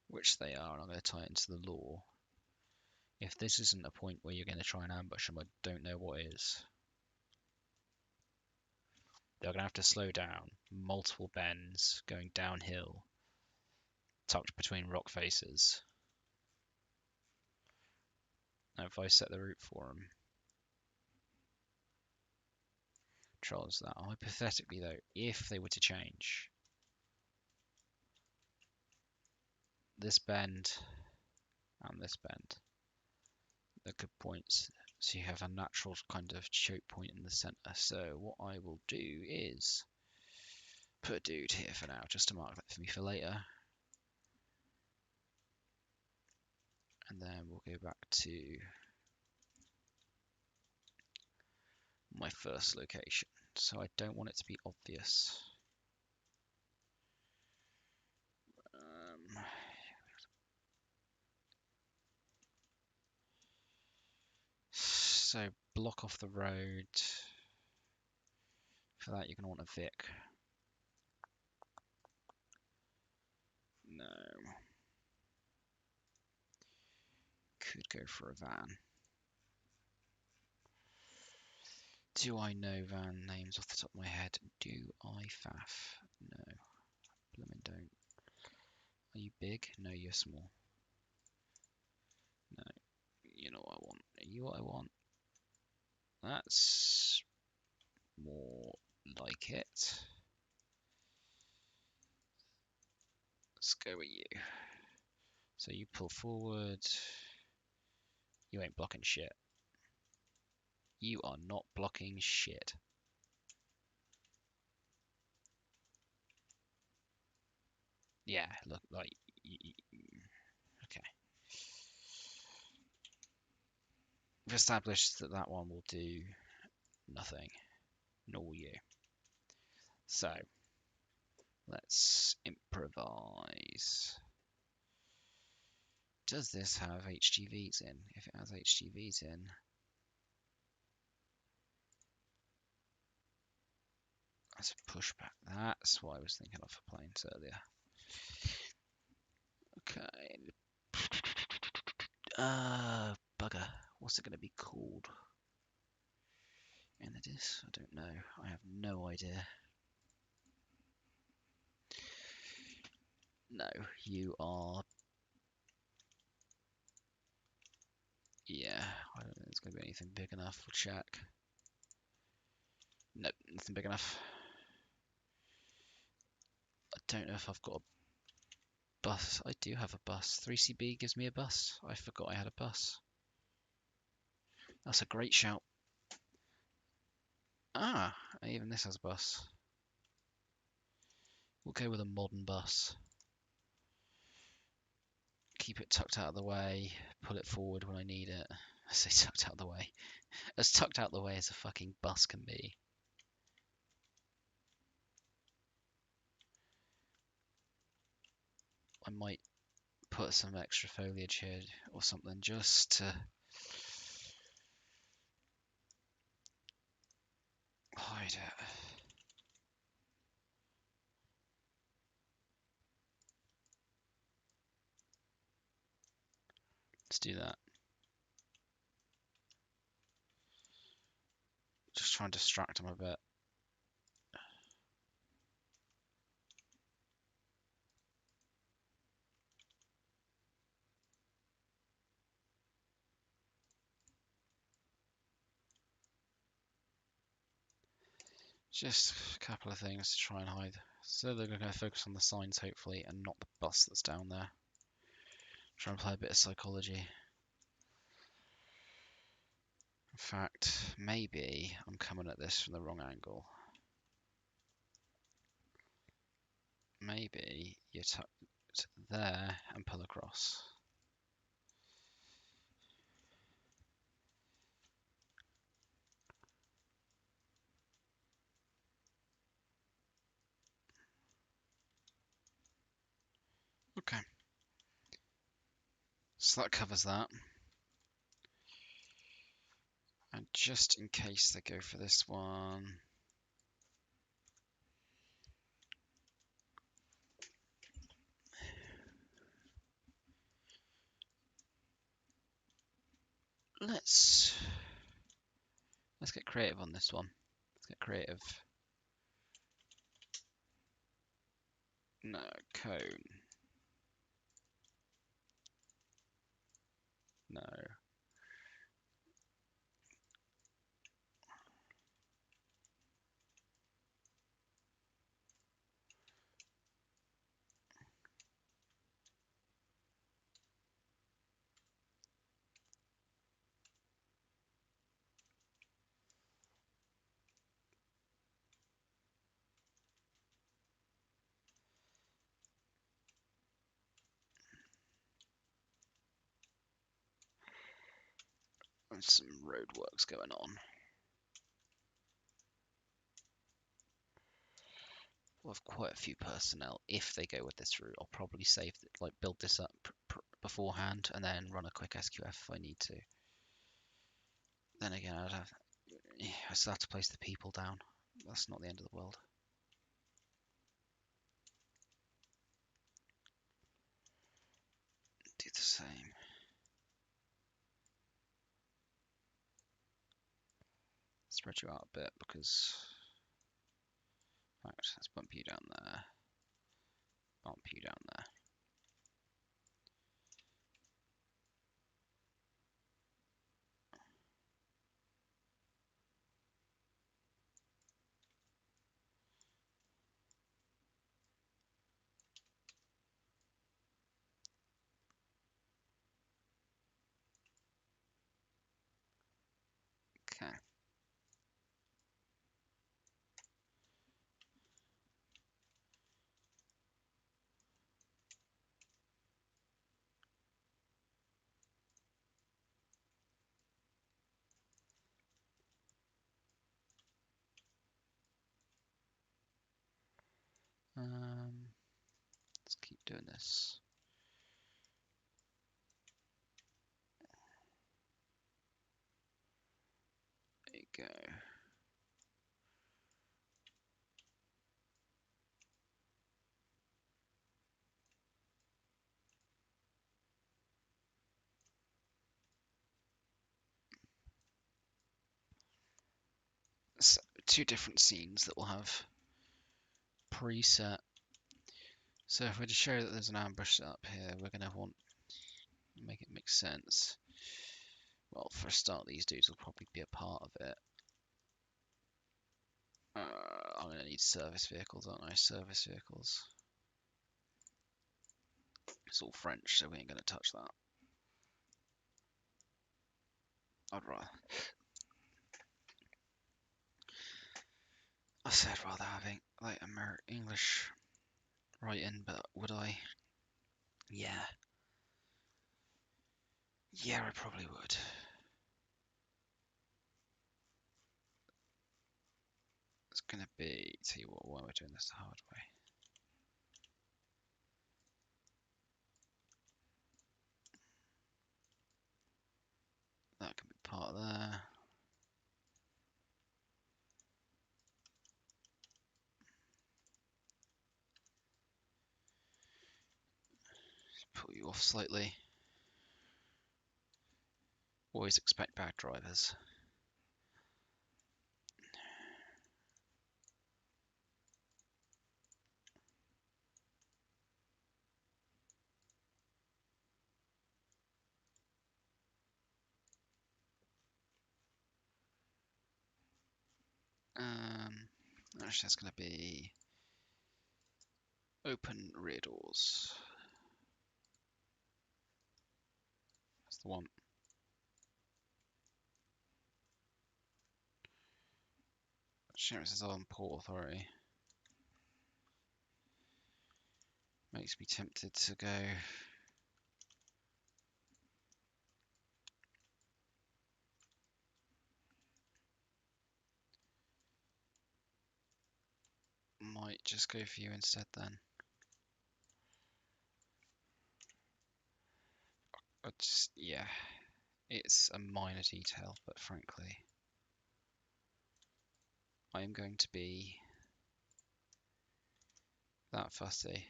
which they are, and I'm going to tie it into the law. If this isn't a point where you're going to try and ambush them, I don't know what is. They're going to have to slow down, multiple bends, going downhill, tucked between rock faces. Now, if I set the route for them, controls that. Hypothetically, though, if they were to change this bend and this bend, they're good points. So you have a natural kind of choke point in the center. So what I will do is put a dude here for now, just to mark that for me for later. And then we'll go back to my first location. So I don't want it to be obvious. So block off the road. For that, you're going to want a Vic. No. Could go for a van. Do I know van names off the top of my head? Do I faff? No. Blooming don't. Are you big? No, you're small. No. You know what I want. Are you what I want? That's more like it. Let's go with you. So you pull forward. You ain't blocking shit. You are not blocking shit. Yeah, look, like, okay. We've established that that one will do nothing, nor will you. So, let's improvise. Does this have HGVs in? If it has HGVs in, that's a pushback. That's what I was thinking of for planes earlier. Okay. Bugger. What's it going to be called? Enidus? I don't know. I have no idea. No, you are. Yeah, I don't think it's going to be anything big enough. We'll check. Nope, nothing big enough. I don't know if I've got a bus. I do have a bus. 3CB gives me a bus. I forgot I had a bus. That's a great shout. Ah, even this has a bus. We'll go with a modern bus. Keep it tucked out of the way. Pull it forward when I need it. I say tucked out of the way. As tucked out of the way as a fucking bus can be. I might put some extra foliage here or something just to hide it. Let's do that. Just try and distract him a bit. Just a couple of things to try and hide. So they're going to focus on the signs, hopefully, and not the bus that's down there. Try and play a bit of psychology. In fact, maybe I'm coming at this from the wrong angle. Maybe you tuck it there and pull across. Okay. So that covers that. And just in case they go for this one, let's get creative on this one. Let's get creative. No, cone. No. There's some roadworks going on. We'll have quite a few personnel if they go with this route. I'll probably save it, like build this up beforehand and then run a quick SQF if I need to. Then again, I still have to place the people down. That's not the end of the world. Do the same. Spread you out a bit because, in fact, let's bump you down there. Bump you down there. Let's keep doing this. There you go. So, two different scenes that will have preset. So if we're to show that there's an ambush set up here, we're going to want to make it make sense. Well, for a start, these dudes will probably be a part of it. I'm going to need service vehicles, aren't I? Service vehicles. It's all French, so we ain't going to touch that. I'd rather... I said rather having like English writing, but would I? Yeah. Yeah, I probably would. It's gonna be, tell you what, why we're doing this the hard way. That can be part there. Pull you off slightly. Always expect bad drivers. Actually, that's gonna be open rear doors. That's the one. Assurances on Port Authority. Makes me tempted to go. Might just go for you instead then. Yeah, it's a minor detail, but frankly, I am going to be that fussy.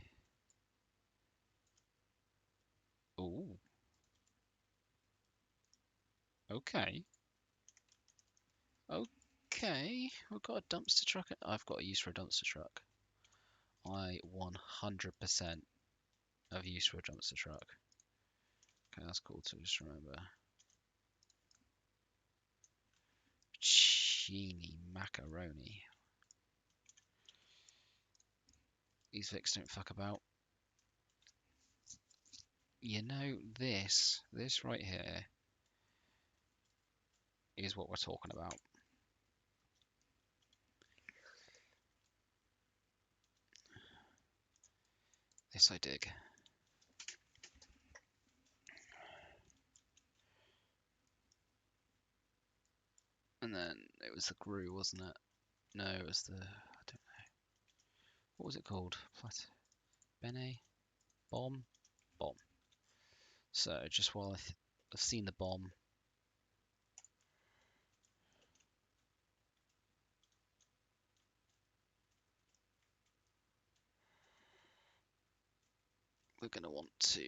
Ooh. Okay. Okay. We've got a dumpster truck. I've got a use for a dumpster truck. I 100% have use for a dumpster truck. Okay, that's cool to just remember. Cheeny macaroni. These Vics don't fuck about. You know, this right here is what we're talking about. This I dig. And then it was the GRU, wasn't it? No, it was the, I don't know. What was it called? Bene? Bomb? Bomb. So just while I've seen the bomb, we're going to want to...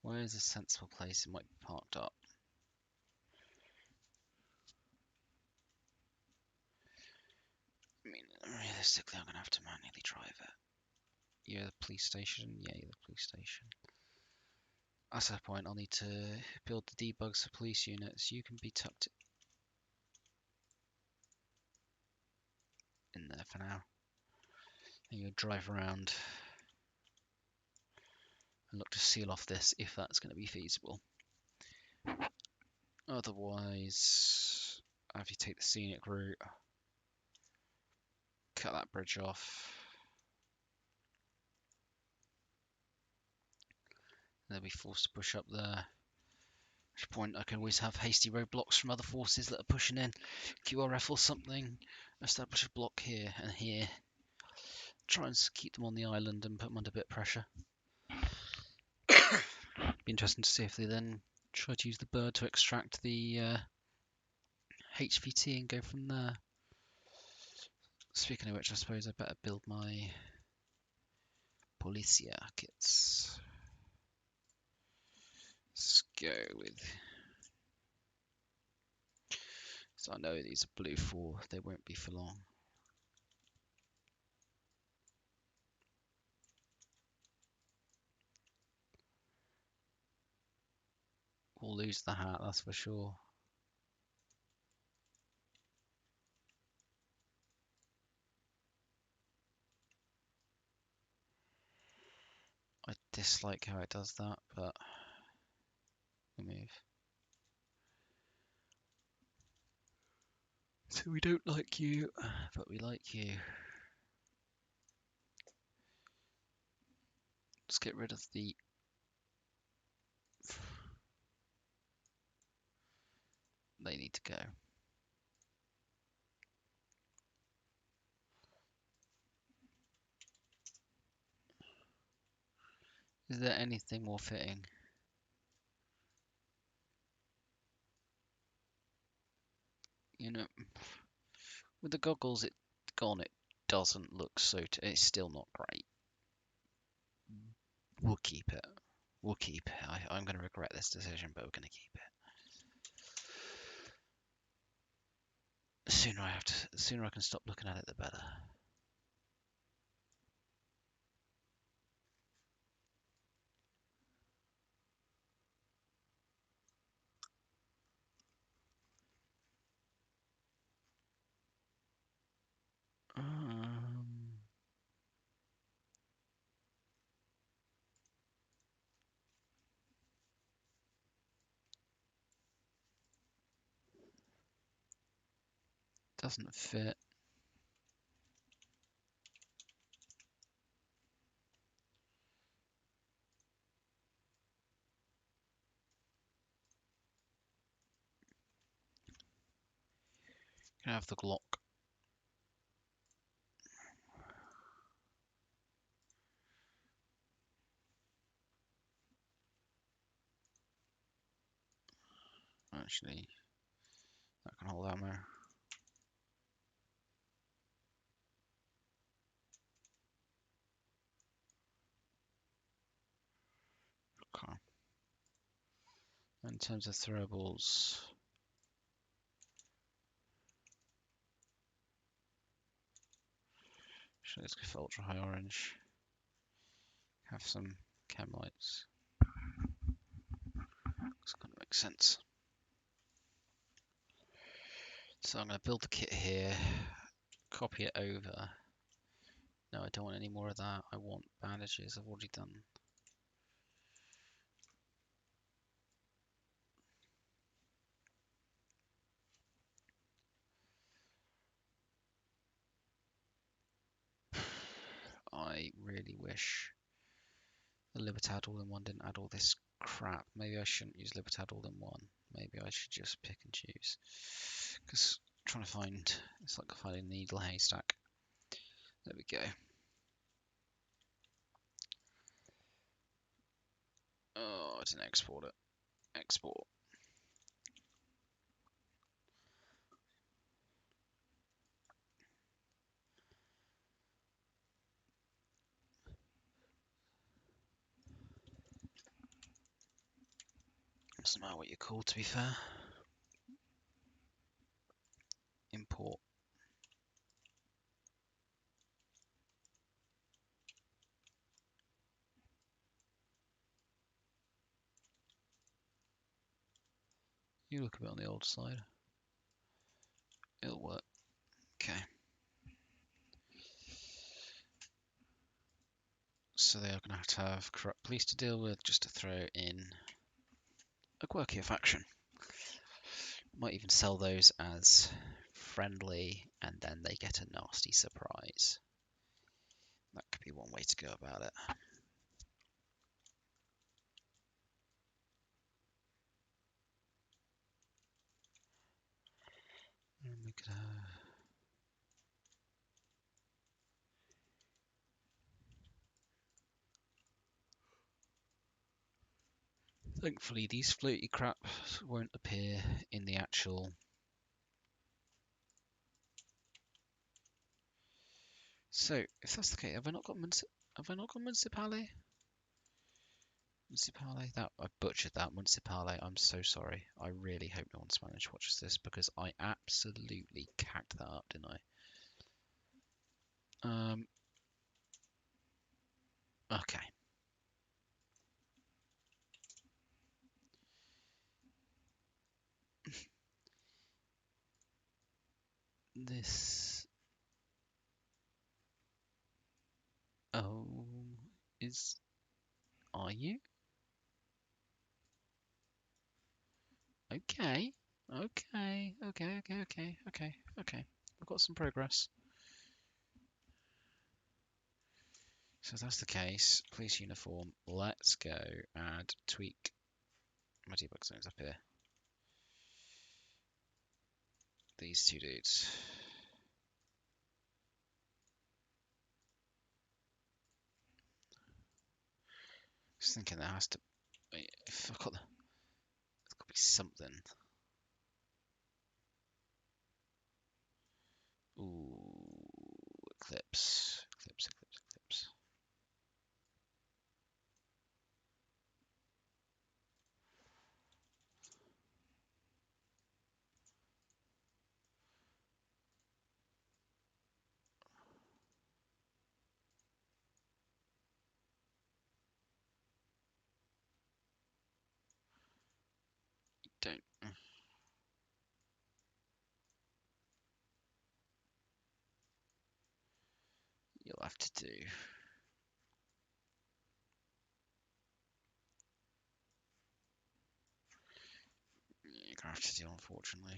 Where is a sensible place it might be parked up? I mean, realistically, I'm going to have to manually drive it. You're the police station? Yeah, you're the police station. At that point, I'll need to build the debugs for police units. You can be tucked in there for now. And you drive around and look to seal off this if that's going to be feasible. Otherwise, have you take the scenic route, cut that bridge off. They'll be forced to push up there. which point I can always have hasty roadblocks from other forces that are pushing in. QRF or something. Establish a block here and here. Try and keep them on the island and put them under a bit of pressure. Be interesting to see if they then try to use the bird to extract the HVT and go from there. Speaking of which, I suppose I better build my Policia kits. Let's go with... So I know these are blue 4, they won't be for long. We'll lose the hat, that's for sure. I dislike how it does that, but we move. So we don't like you, but we like you. Let's get rid of the... They need to go. Is there anything more fitting? You know, with the goggles it gone, it doesn't look so... It's still not great. We'll keep it. We'll keep it. I'm going to regret this decision, but we're going to keep it. The sooner I can stop looking at it, the better. Doesn't fit. Can I have the Glock? Actually, that can hold ammo. Okay. In terms of throwables, actually, let's go for ultra high orange. Have some chem lights. It's gonna make sense. So I'm gonna build the kit here, copy it over. No, I don't want any more of that. I want bandages. I've already done. I really wish the Libertad All-in-One didn't add all this crap. Maybe I shouldn't use Libertad All-in-One. Maybe I should just pick and choose. Because trying to find, it's like finding a needle haystack. There we go. Oh, I didn't export it. Export. Doesn't matter what you're called, to be fair. Import. You look a bit on the old side. It'll work. Okay. So they are going to have corrupt police to deal with, just to throw in a quirkier faction. Might even sell those as friendly, and then they get a nasty surprise. That could be one way to go about it. Thankfully, these floaty crap won't appear in the actual. So, if that's the case, have I not got Municipale? Municipale? That I butchered that. Municipale. I'm so sorry. I really hope no one Spanish watches this because I absolutely cacked that up, didn't I? Okay. This. Oh, is. Are you? Okay. Okay. We've got some progress. So if that's the case, police uniform. Let's go and tweak my debug zones up here. These two dudes. Just thinking there has to be, if I've got the, there's got to be something. Ooh, Eclipse. Don't. You'll have to do. You're gonna have to do, unfortunately.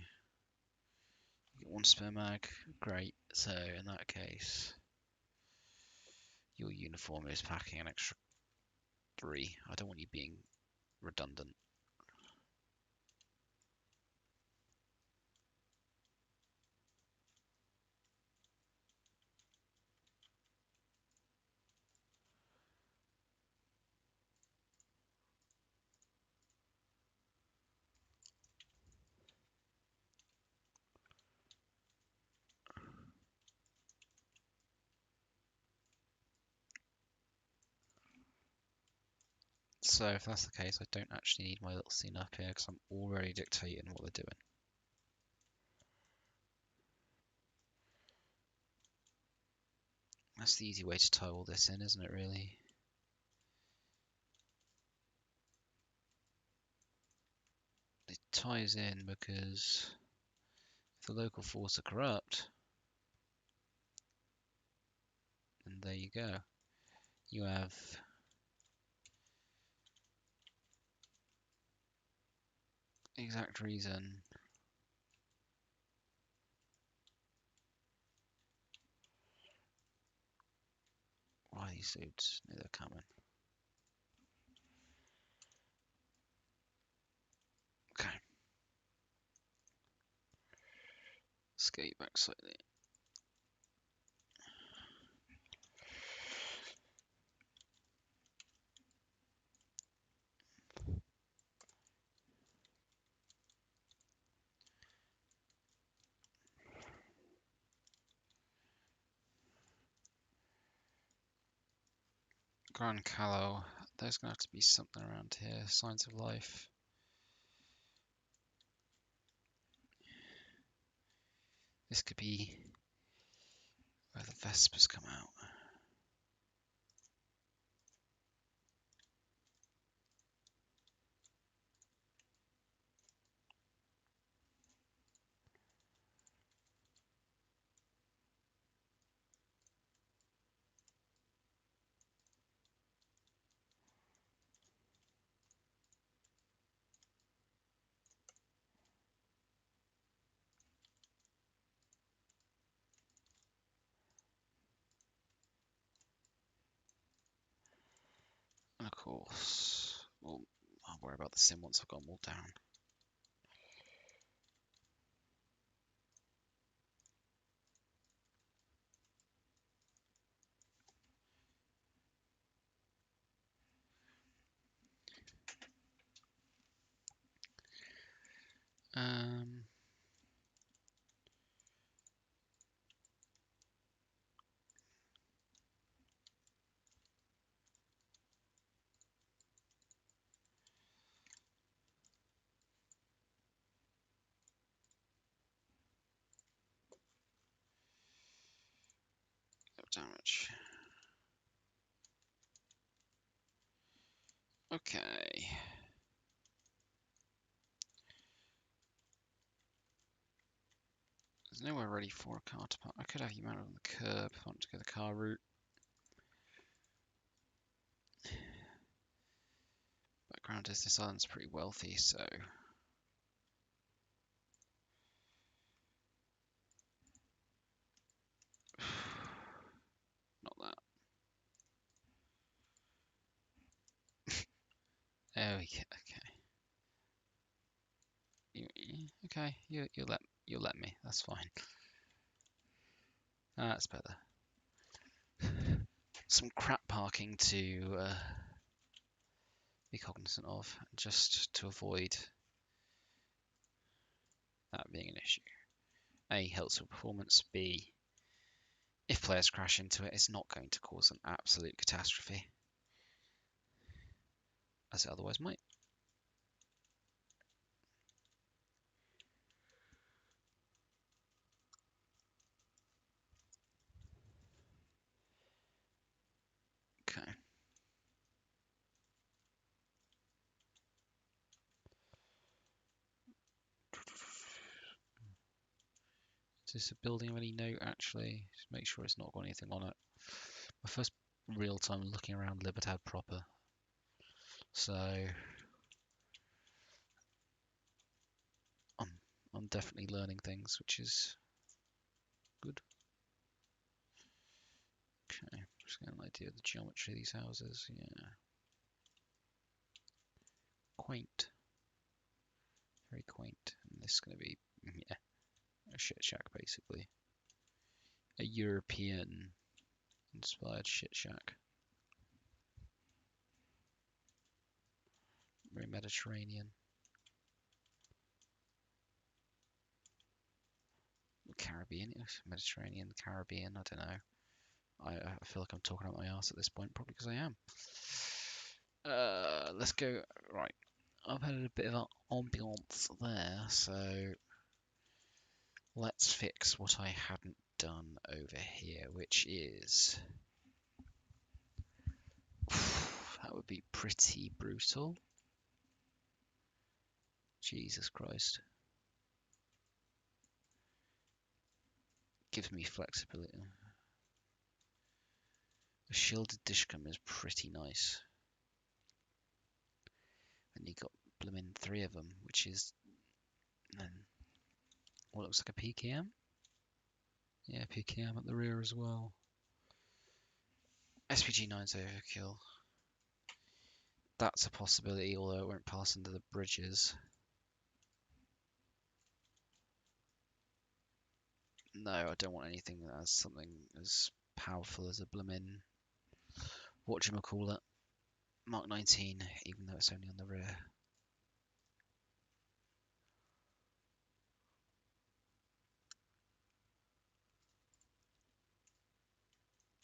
You get one spare mag. Great. So in that case, your uniform is packing an extra 3. I don't want you being redundant. So if that's the case, I don't actually need my little scene up here because I'm already dictating what they're doing. That's the easy way to tie all this in, isn't it, really? It ties in because if the local force are corrupt, then there you go. You have the exact reason why these dudes knew they're coming. Okay. Skate back slightly. Gran Callo. There's going to have to be something around here. Signs of life. This could be where the Vespers come out. And of course, well, I'll worry about the sim once I've got them all down. Um, damage. Okay. There's nowhere ready for a car to park. I could have you mounted on the curb if I want to go the car route. Background is this island's pretty wealthy, so not that. There we go. Okay. You'll let me. That's fine. That's better. Some crap parking to be cognizant of, just to avoid that being an issue. A, helps with performance. B, if players crash into it, it's not going to cause an absolute catastrophe, as it otherwise might. Okay. Is this a building of any note, actually? Just make sure it's not got anything on it. My first real time looking around Libertad proper. So I'm definitely learning things, which is good. Okay, just getting an idea of the geometry of these houses. Yeah. Quaint. Very quaint. And this is going to be, yeah, a shit shack, basically. A European inspired shit shack. Very Mediterranean. Caribbean, Mediterranean, Caribbean, I don't know. I feel like I'm talking out my ass at this point, probably because I am. Let's go. Right, I've had a bit of an ambiance there, so let's fix what I hadn't done over here, which is that would be pretty brutal. Jesus Christ. Gives me flexibility. The shielded dishcom is pretty nice. And you got blooming 3 of them, which is then what looks like a PKM. Yeah, PKM at the rear as well. SPG-9's overkill. That's a possibility, although it won't pass under the bridges. No, I don't want anything that has something as powerful as a bloomin' whatchamacallit, Mark 19, even though it's only on the rear.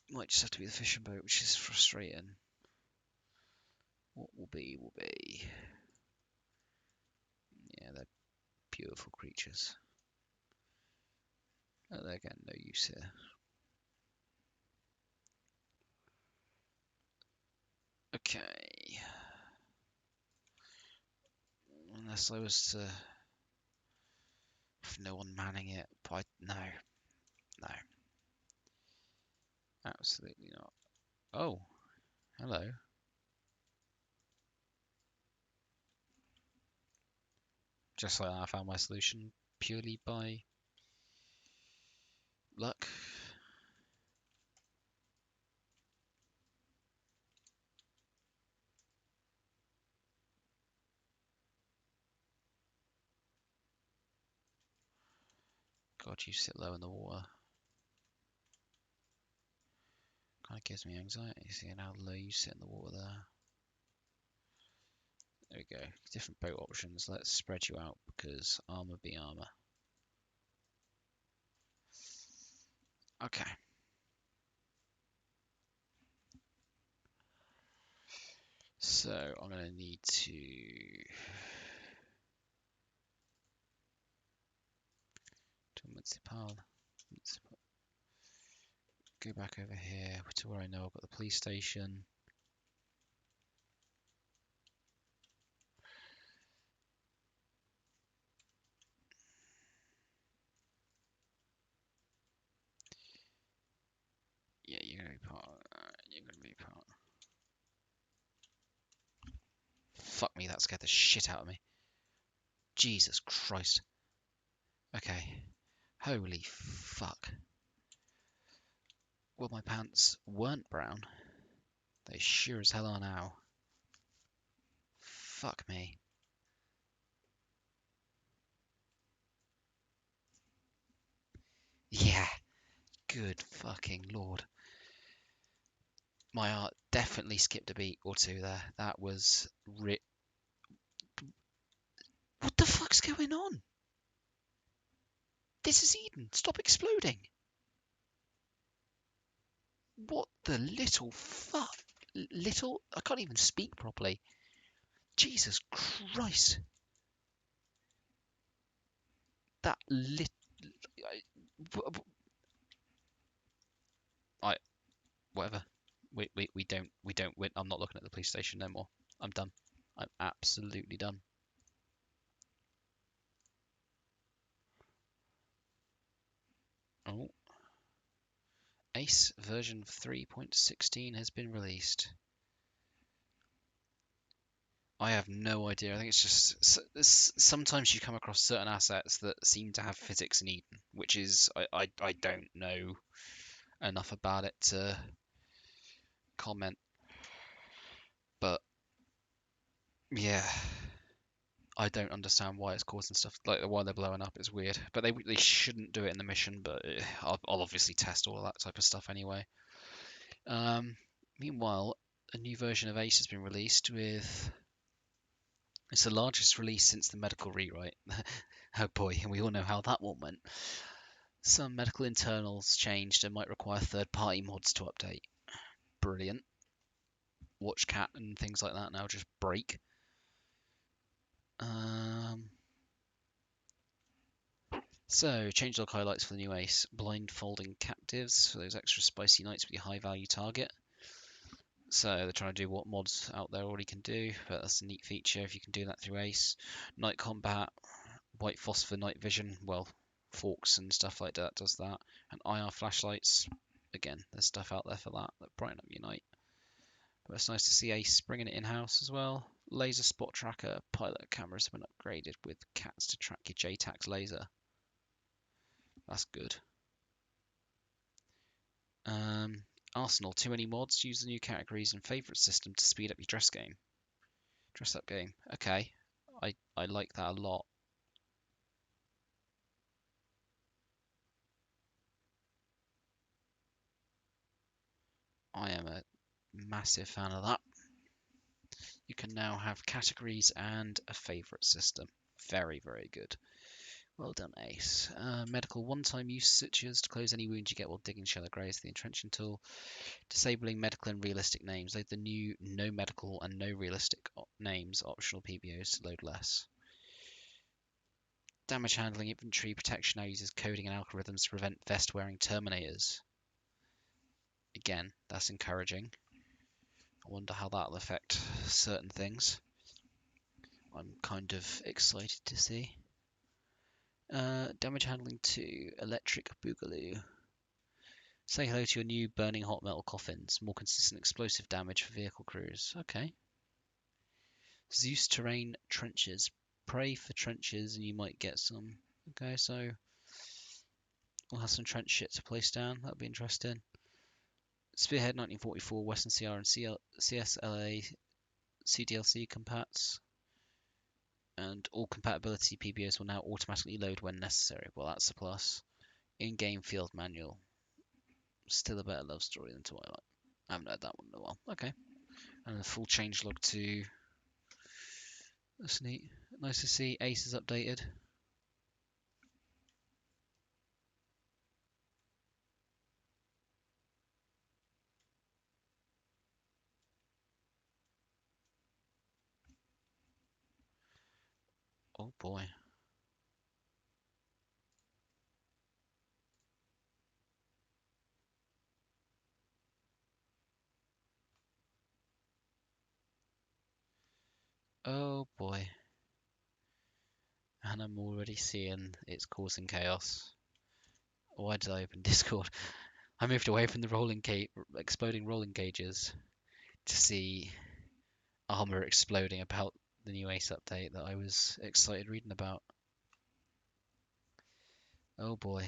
Might just have to be the fishing boat, which is frustrating. What will be, will be. Yeah, they're beautiful creatures. Oh, they're getting no use here. Okay. Unless I was to have no one manning it, but no. No. Absolutely not. Oh, hello. Just like that, I found my solution purely by luck. God, you sit low in the water. Kind of gives me anxiety seeing how low you sit in the water there. There we go. Different boat options. Let's spread you out because armor be armor. Okay. So I'm going to need to municipal. Go back over here to where I know I've got the police station. Yeah, you're gonna be part. You're gonna be part. Fuck me, that scared the shit out of me. Jesus Christ. Okay. Holy fuck. Well, my pants weren't brown. They sure as hell are now. Fuck me. Yeah. Good fucking lord. My art definitely skipped a beat or two there. That was What the fuck's going on? This is Eden. Stop exploding. What the little fuck? Little? I can't even speak properly. Jesus Christ. That lit. I whatever. We don't win. I'm not looking at the police station no more. I'm done. I'm absolutely done. Oh, Ace version 3.16 has been released. I have no idea. I think it's just sometimes you come across certain assets that seem to have physics in Eden, which is I don't know enough about it to comment. But yeah, I don't understand why it's causing stuff like why they're blowing up. It's weird, but they shouldn't do it in the mission. But I'll obviously test all of that type of stuff anyway. Meanwhile, a new version of Ace has been released with. It's the largest release since the medical rewrite. Oh boy, and we all know how that one went. Some medical internals changed and might require third-party mods to update. Brilliant. WatchCat and things like that now just break. So, changelog highlights for the new Ace. Blindfolding captives for those extra spicy nights with your high-value target. So they're trying to do what mods out there already can do, but that's a neat feature if you can do that through Ace. Night combat, white phosphor night vision, well, forks and stuff like that does that. And IR flashlights, again, there's stuff out there for that brighten up your night. But it's nice to see Ace bringing it in-house as well. Laser spot tracker, pilot cameras have been upgraded with cats to track your JTAX laser. That's good. Arsenal, too many mods. Use the new categories and favourite system to speed up your dress up game. Okay, I like that a lot. I am a massive fan of that. You can now have categories and a favourite system. Very, very good. Well done, Ace. Medical one-time use switches to close any wounds you get while digging shallow graves. The entrenching tool. Disabling medical and realistic names. Load the new no medical and no realistic names optional PBOs to load less. Damage handling infantry protection now uses coding and algorithms to prevent vest wearing terminators. Again, that's encouraging. I wonder how that'll affect certain things. I'm kind of excited to see. Damage handling 2, electric boogaloo. Say hello to your new burning hot metal coffins. More consistent explosive damage for vehicle crews. Okay. Zeus terrain trenches. Pray for trenches and you might get some. Okay, so we'll have some trench shit to place down. That'll be interesting. Spearhead 1944, Western CR and CSLA CDLC compats. And all compatibility PBOs will now automatically load when necessary. Well, that's a plus. In-game field manual. Still a better love story than Twilight. I haven't heard that one in a while. Okay. And a full changelog to That's neat. Nice to see Ace is updated. Oh boy. Oh boy. And I'm already seeing it's causing chaos. Why did I open Discord? I moved away from the exploding rolling cages to see armor exploding about the new Ace update that I was excited reading about. Oh boy.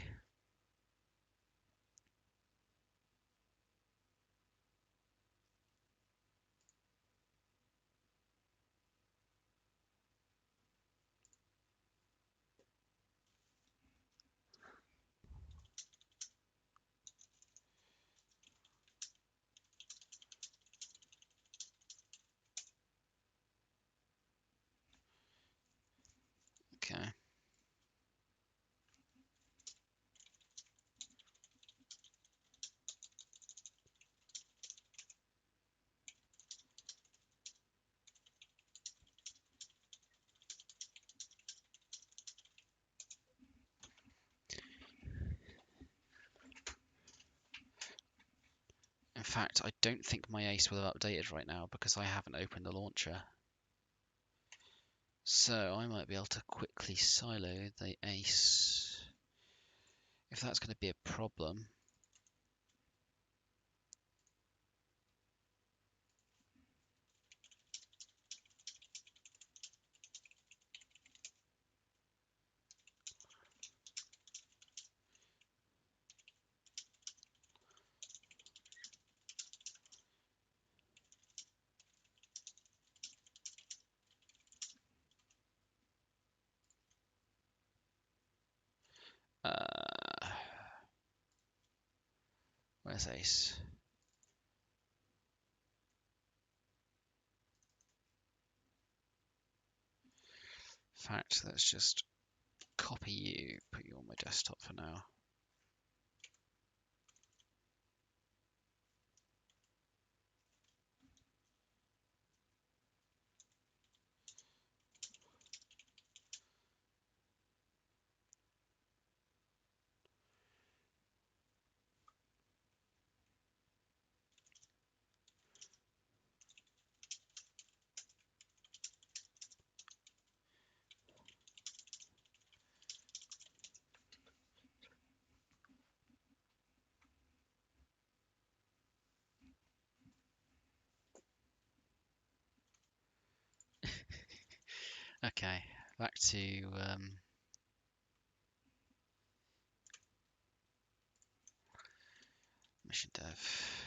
Okay. In fact, I don't think my Ace will have updated right now because I haven't opened the launcher. So I might be able to quickly silo the Ace. If that's going to be a problem. Uh, where's Ace? In fact, let's just copy you, put you on my desktop for now. Okay, back to mission dev.